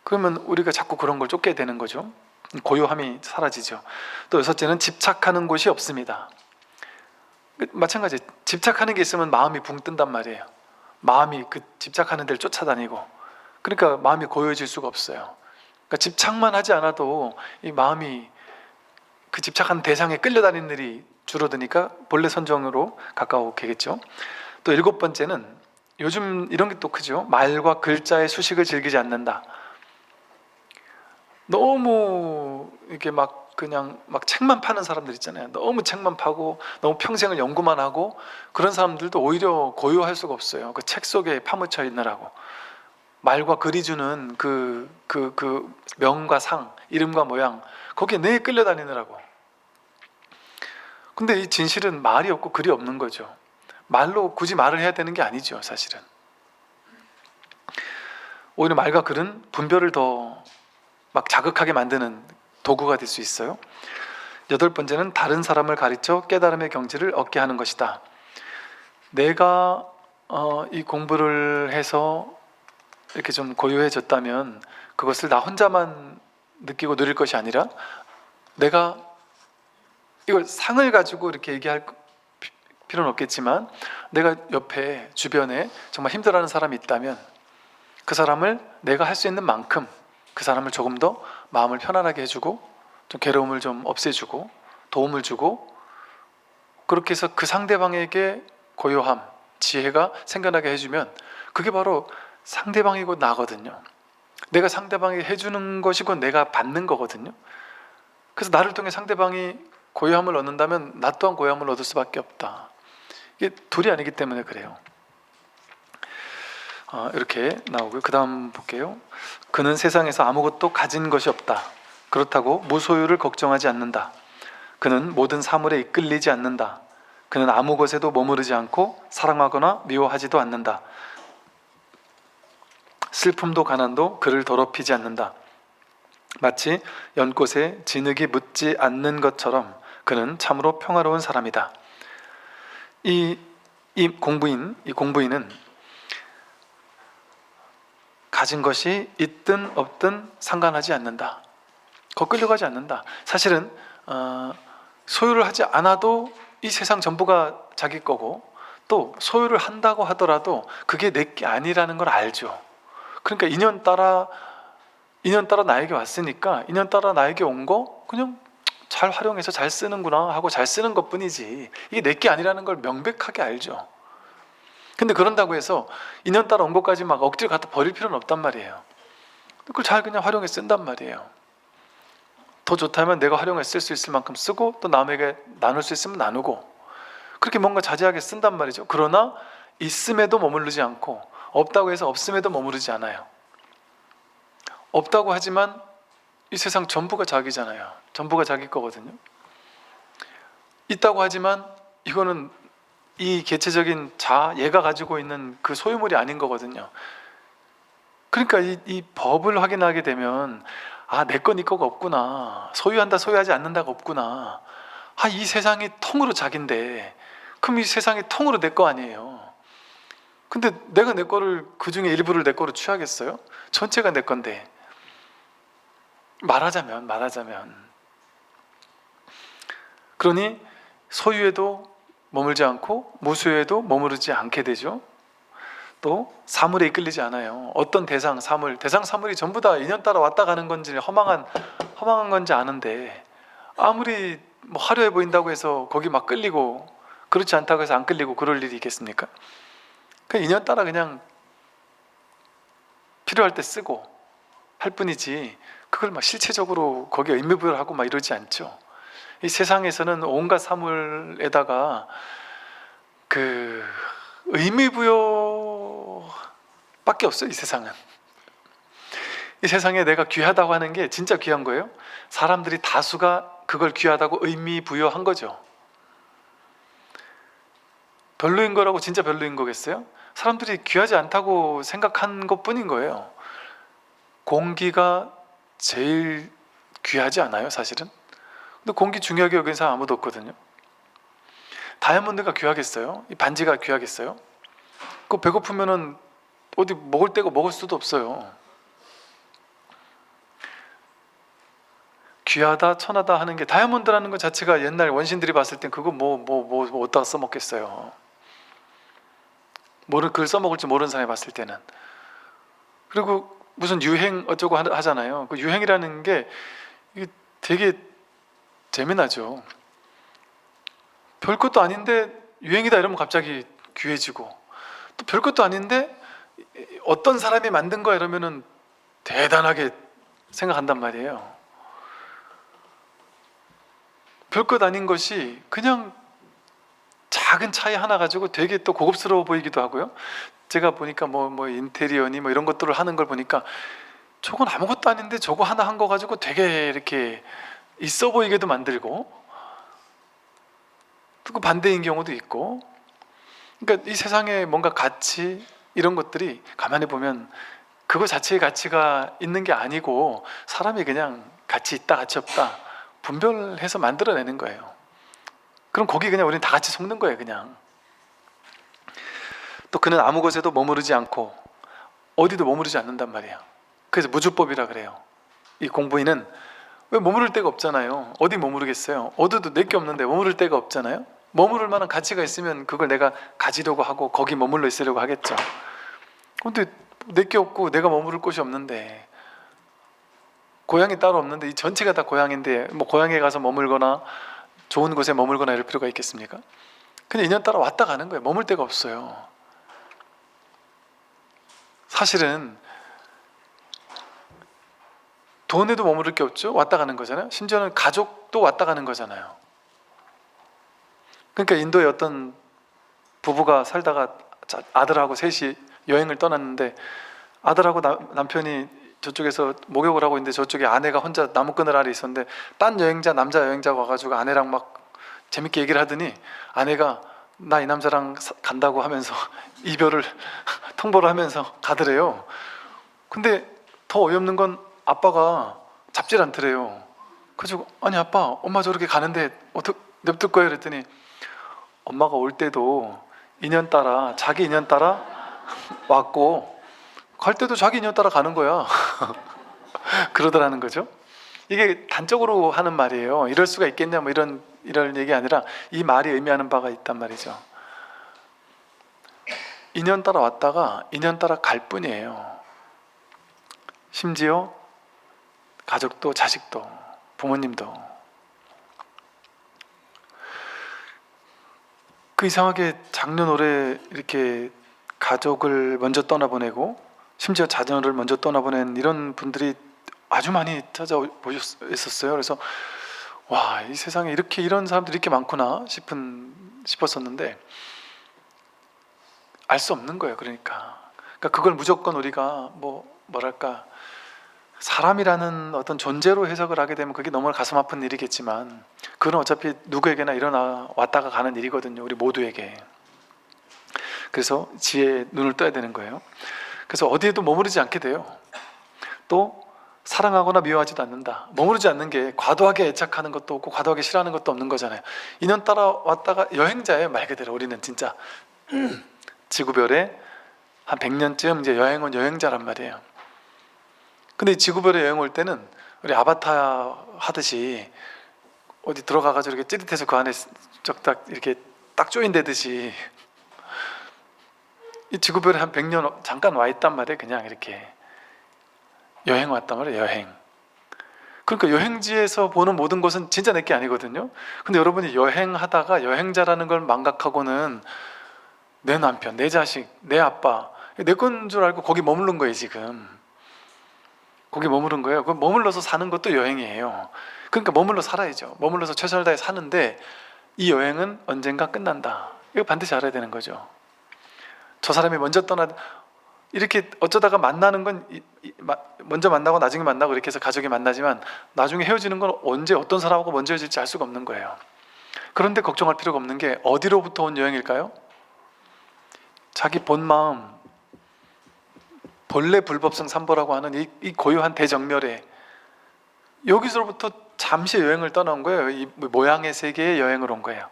그러면 우리가 자꾸 그런 걸 쫓게 되는 거죠. 고요함이 사라지죠. 또 여섯째는 집착하는 곳이 없습니다. 마찬가지 집착하는 게 있으면 마음이 붕 뜬단 말이에요. 마음이 그 집착하는 데를 쫓아다니고, 그러니까 마음이 고요해질 수가 없어요. 그러니까 집착만 하지 않아도 이 마음이 그 집착하는 대상에 끌려다니는 일이 줄어드니까 본래 선정으로 가까워지겠죠. 또 7번째는 요즘 이런 게 또 크죠. 말과 글자의 수식을 즐기지 않는다. 너무 이렇게 막 그냥 막 책만 파는 사람들 있잖아요. 너무 책만 파고 너무 평생을 연구만 하고, 그런 사람들도 오히려 고요할 수가 없어요. 그 책 속에 파묻혀 있느라고. 말과 글이 주는 그 명과 상, 이름과 모양, 거기에 내 끌려다니느라고. 근데 이 진실은 말이 없고 글이 없는 거죠. 말로 굳이 말을 해야 되는 게 아니죠, 사실은. 오히려 말과 글은 분별을 더 막 자극하게 만드는 도구가 될 수 있어요. 8번째는 다른 사람을 가르쳐 깨달음의 경지를 얻게 하는 것이다. 내가 이 공부를 해서 이렇게 좀 고요해졌다면 그것을 나 혼자만 느끼고 누릴 것이 아니라, 내가 이걸 상을 가지고 이렇게 얘기할 필요는 없겠지만, 내가 옆에 주변에 정말 힘들어하는 사람이 있다면 그 사람을 내가 할 수 있는 만큼 그 사람을 조금 더 마음을 편안하게 해주고, 좀 괴로움을 좀 없애주고 도움을 주고, 그렇게 해서 그 상대방에게 고요함, 지혜가 생겨나게 해주면 그게 바로 상대방이고 나거든요. 내가 상대방에게 해주는 것이고 내가 받는 거거든요. 그래서 나를 통해 상대방이 고요함을 얻는다면 나 또한 고요함을 얻을 수밖에 없다. 이게 둘이 아니기 때문에 그래요. 이렇게 나오고요. 그 다음 볼게요. 그는 세상에서 아무것도 가진 것이 없다. 그렇다고 무소유를 걱정하지 않는다. 그는 모든 사물에 이끌리지 않는다. 그는 아무 것에도 머무르지 않고 사랑하거나 미워하지도 않는다. 슬픔도 가난도 그를 더럽히지 않는다. 마치 연꽃에 진흙이 묻지 않는 것처럼 그는 참으로 평화로운 사람이다. 이 공부인은 가진 것이 있든 없든 상관하지 않는다. 거끌려가지 않는다. 사실은 소유를 하지 않아도 이 세상 전부가 자기 거고, 또 소유를 한다고 하더라도 그게 내게 아니라는 걸 알죠. 그러니까 인연 따라 나에게 왔으니까 인연 따라 나에게 온 거 그냥 잘 활용해서 잘 쓰는구나 하고 잘 쓰는 것뿐이지, 이게 내게 아니라는 걸 명백하게 알죠. 근데 그런다고 해서 인연 따라 온 것까지 막 억지로 갖다 버릴 필요는 없단 말이에요. 그걸 잘 그냥 활용해 쓴단 말이에요. 더 좋다면 내가 활용해 쓸 수 있을 만큼 쓰고, 또 남에게 나눌 수 있으면 나누고, 그렇게 뭔가 자제하게 쓴단 말이죠. 그러나 있음에도 머무르지 않고 없다고 해서 없음에도 머무르지 않아요. 없다고 하지만 이 세상 전부가 자기잖아요. 전부가 자기 거거든요. 있다고 하지만 이거는 이 개체적인 얘가 가지고 있는 그 소유물이 아닌 거거든요. 그러니까 이 법을 확인하게 되면, 내 거 네 거가 없구나, 소유한다 소유하지 않는다가 없구나, 이 세상이 통으로 자기인데 그럼 이 세상이 통으로 내 거 아니에요. 근데 내가 내 거를, 그 중에 일부를 내 거로 취하겠어요? 전체가 내 건데. 말하자면 그러니 소유에도 머물지 않고 무소유에도 머무르지 않게 되죠. 또 사물에 이끌리지 않아요. 어떤 대상 사물이 전부 다 인연 따라 왔다 가는 건지 허망한 건지 아는데, 아무리 뭐 화려해 보인다고 해서 거기 막 끌리고, 그렇지 않다고 해서 안 끌리고 그럴 일이 있겠습니까? 그냥 인연 따라 그냥 필요할 때 쓰고 할 뿐이지, 그걸 막 실체적으로 거기에 의미부여를 하고 막 이러지 않죠. 이 세상에서는 온갖 사물에다가 그 의미부여밖에 없어요. 이 세상은. 이 세상에 내가 귀하다고 하는 게 진짜 귀한 거예요. 사람들이 다수가 그걸 귀하다고 의미부여한 거죠. 별로인 거라고 진짜 별로인 거겠어요? 사람들이 귀하지 않다고 생각한 것뿐인 거예요. 공기가 제일 귀하지 않아요, 사실은? 근데 공기 중요하게 여기는 사람 아무도 없거든요. 다이아몬드가 귀하겠어요? 이 반지가 귀하겠어요? 그거 배고프면은 어디 먹을 데가 먹을 수도 없어요. 귀하다 천하다 하는 게, 다이아몬드라는 것 자체가 옛날 원신들이 봤을 땐 그거 뭐 어디다가 써먹겠어요. 그걸 써먹을지 모르는 사람이 봤을 때는. 그리고 무슨 유행 어쩌고 하잖아요. 그 유행이라는 게 이게 되게 재미나죠. 별것도 아닌데 유행이다 이러면 갑자기 귀해지고, 또 별것도 아닌데 어떤 사람이 만든 거야 이러면은 대단하게 생각한단 말이에요. 별것 아닌 것이 그냥 작은 차이 하나 가지고 되게 또 고급스러워 보이기도 하고요. 제가 보니까 뭐 인테리어니 뭐 이런 것들을 하는 걸 보니까 저건 아무것도 아닌데 저거 하나 한 거 가지고 되게 이렇게 있어 보이게도 만들고, 또 반대인 경우도 있고. 그러니까 이 세상에 뭔가 가치 이런 것들이 가만히 보면 그거 자체의 가치가 있는 게 아니고, 사람이 그냥 가치 있다 가치 없다 분별해서 만들어내는 거예요. 그럼 거기 그냥 우리는 다 같이 속는 거예요, 그냥. 또 그는 아무 곳에도 머무르지 않고 어디도 머무르지 않는단 말이에요. 그래서 무주법이라 그래요. 이 공부인은 왜 머무를 데가 없잖아요. 어디 머무르겠어요? 어디도 내게 없는데 머무를 데가 없잖아요. 머무를 만한 가치가 있으면 그걸 내가 가지려고 하고 거기 머물러 있으려고 하겠죠. 근데 내게 없고 내가 머무를 곳이 없는데, 고향이 따로 없는데 이 전체가 다 고향인데 뭐 고향에 가서 머물거나 좋은 곳에 머물거나 이럴 필요가 있겠습니까? 그냥 인연 따라 왔다 가는 거예요. 머물 데가 없어요. 사실은 돈에도 머무를 게 없죠. 왔다 가는 거잖아요. 심지어는 가족도 왔다 가는 거잖아요. 그러니까 인도에 어떤 부부가 살다가 아들하고 셋이 여행을 떠났는데, 아들하고 남편이 저쪽에서 목욕을 하고 있는데 저쪽에 아내가 혼자 나무그늘 아래 있었는데, 딴 남자 여행자가 와가지고 아내랑 막 재밌게 얘기를 하더니 아내가 나 이 남자랑 간다고 하면서 이별을 통보를 하면서 가더래요. 근데 더 어이없는 건 아빠가 잡질 않더래요. 그래서 아니 아빠, 엄마 저렇게 가는데 어떻게 냅둘 거예요? 그랬더니 엄마가 올 때도 인연 따라, 자기 인연 따라 왔고 갈 때도 자기 인연 따라 가는 거야. 그러더라는 거죠. 이게 단적으로 하는 말이에요. 이럴 수가 있겠냐 뭐 이런 얘기 아니라 이 말이 의미하는 바가 있단 말이죠. 인연 따라 왔다가 인연 따라 갈 뿐이에요. 심지어 가족도 자식도 부모님도. 그 이상하게 작년 올해 이렇게 가족을 먼저 떠나보내고 심지어 자녀를 먼저 떠나보낸 이런 분들이 아주 많이 찾아오셨었어요. 그래서 와, 이 세상에 이런 사람들이 이렇게 많구나 싶었었는데 알 수 없는 거예요. 그러니까 그걸 무조건 우리가 뭐랄까 사람이라는 어떤 존재로 해석을 하게 되면 그게 너무 가슴 아픈 일이겠지만, 그건 어차피 누구에게나 일어나 왔다가 가는 일이거든요. 우리 모두에게. 그래서 지혜에 눈을 떠야 되는 거예요. 그래서 어디에도 머무르지 않게 돼요. 또 사랑하거나 미워하지도 않는다. 머무르지 않는 게 과도하게 애착하는 것도 없고 과도하게 싫어하는 것도 없는 거잖아요. 인연 따라 왔다가 여행자예요. 말 그대로 우리는 진짜 지구별에 한 100년쯤 이제 여행 온 여행자란 말이에요. 근데 지구별에 여행 올 때는 우리 아바타 하듯이 어디 들어가가지고 이렇게 찌릿해서 그 안에 쩍딱 이렇게 딱 조인되듯이 이 지구별에 한 100년 잠깐 와 있단 말이에요. 그냥 이렇게 여행 왔단 말이에요. 여행. 그러니까 여행지에서 보는 모든 것은 진짜 내게 아니거든요. 근데 여러분이 여행하다가 여행자라는 걸 망각하고는 내 남편, 내 자식, 내 아빠 내 건 줄 알고 거기 머무른 거예요. 지금 거기 머무른 거예요. 그럼 머물러서 사는 것도 여행이에요. 그러니까 머물러 살아야죠. 머물러서 최선을 다해 사는데 이 여행은 언젠가 끝난다. 이거 반드시 알아야 되는 거죠. 저 사람이 먼저 이렇게 어쩌다가 만나는 건 먼저 만나고 나중에 만나고 이렇게 해서 가족이 만나지만 나중에 헤어지는 건 언제 어떤 사람하고 먼저 헤어질지 알 수가 없는 거예요. 그런데 걱정할 필요가 없는 게 어디로부터 온 여행일까요? 자기 본 마음, 본래 불법성 삼보라고 하는 이 고유한 대정멸에 여기서부터 잠시 여행을 떠나온 거예요. 이 모양의 세계에 여행을 온 거예요.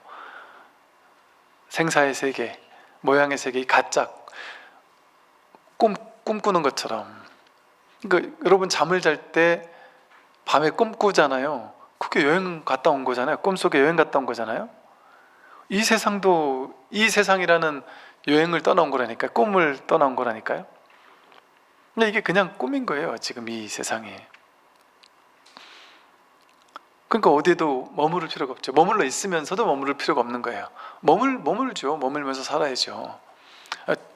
생사의 세계, 모양의 세계, 이 가짜 꿈꾸는 것처럼. 그러니까 여러분 잠을 잘 때 밤에 꿈꾸잖아요. 그게 여행 갔다 온 거잖아요. 꿈속에 여행 갔다 온 거잖아요. 이 세상도 이 세상이라는 여행을 떠나온 거라니까요. 꿈을 떠나온 거라니까요. 근데 이게 그냥 꿈인 거예요. 지금 이 세상에. 그러니까 어디에도 머무를 필요가 없죠. 머물러 있으면서도 머무를 필요가 없는 거예요. 머물죠. 머물면서 살아야죠.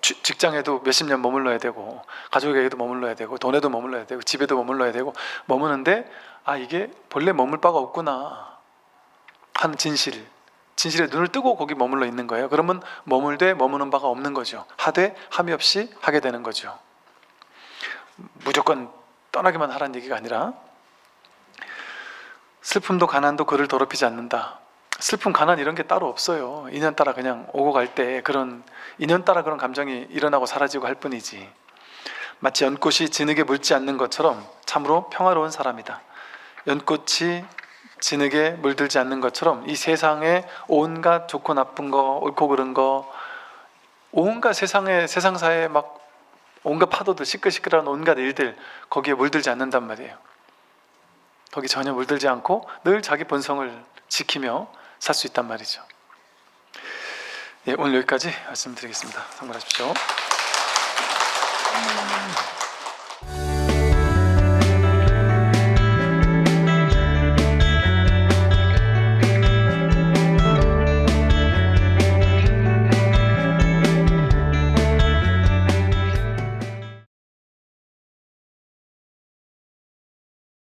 직장에도 몇십 년 머물러야 되고, 가족에게도 머물러야 되고, 돈에도 머물러야 되고, 집에도 머물러야 되고, 머무는데 이게 본래 머물 바가 없구나 하는 진실에 눈을 뜨고 거기 머물러 있는 거예요. 그러면 머물되 머무는 바가 없는 거죠. 하되 함이 없이 하게 되는 거죠. 무조건 떠나기만 하라는 얘기가 아니라, 슬픔도 가난도 그를 더럽히지 않는다. 슬픔, 가난 이런 게 따로 없어요. 인연따라 그냥 오고 갈 때 그런 인연따라 그런 감정이 일어나고 사라지고 할 뿐이지. 마치 연꽃이 진흙에 묽지 않는 것처럼 참으로 평화로운 사람이다. 연꽃이 진흙에 물들지 않는 것처럼 이 세상에 온갖 좋고 나쁜 거, 옳고 그른 거, 온갖 세상사에 막 온갖 파도들, 시끌시끌한 온갖 일들, 거기에 물들지 않는단 말이에요. 거기 전혀 물들지 않고 늘 자기 본성을 지키며 살 수 있단 말이죠. 예, 오늘 여기까지 말씀드리겠습니다. 상관하십시오.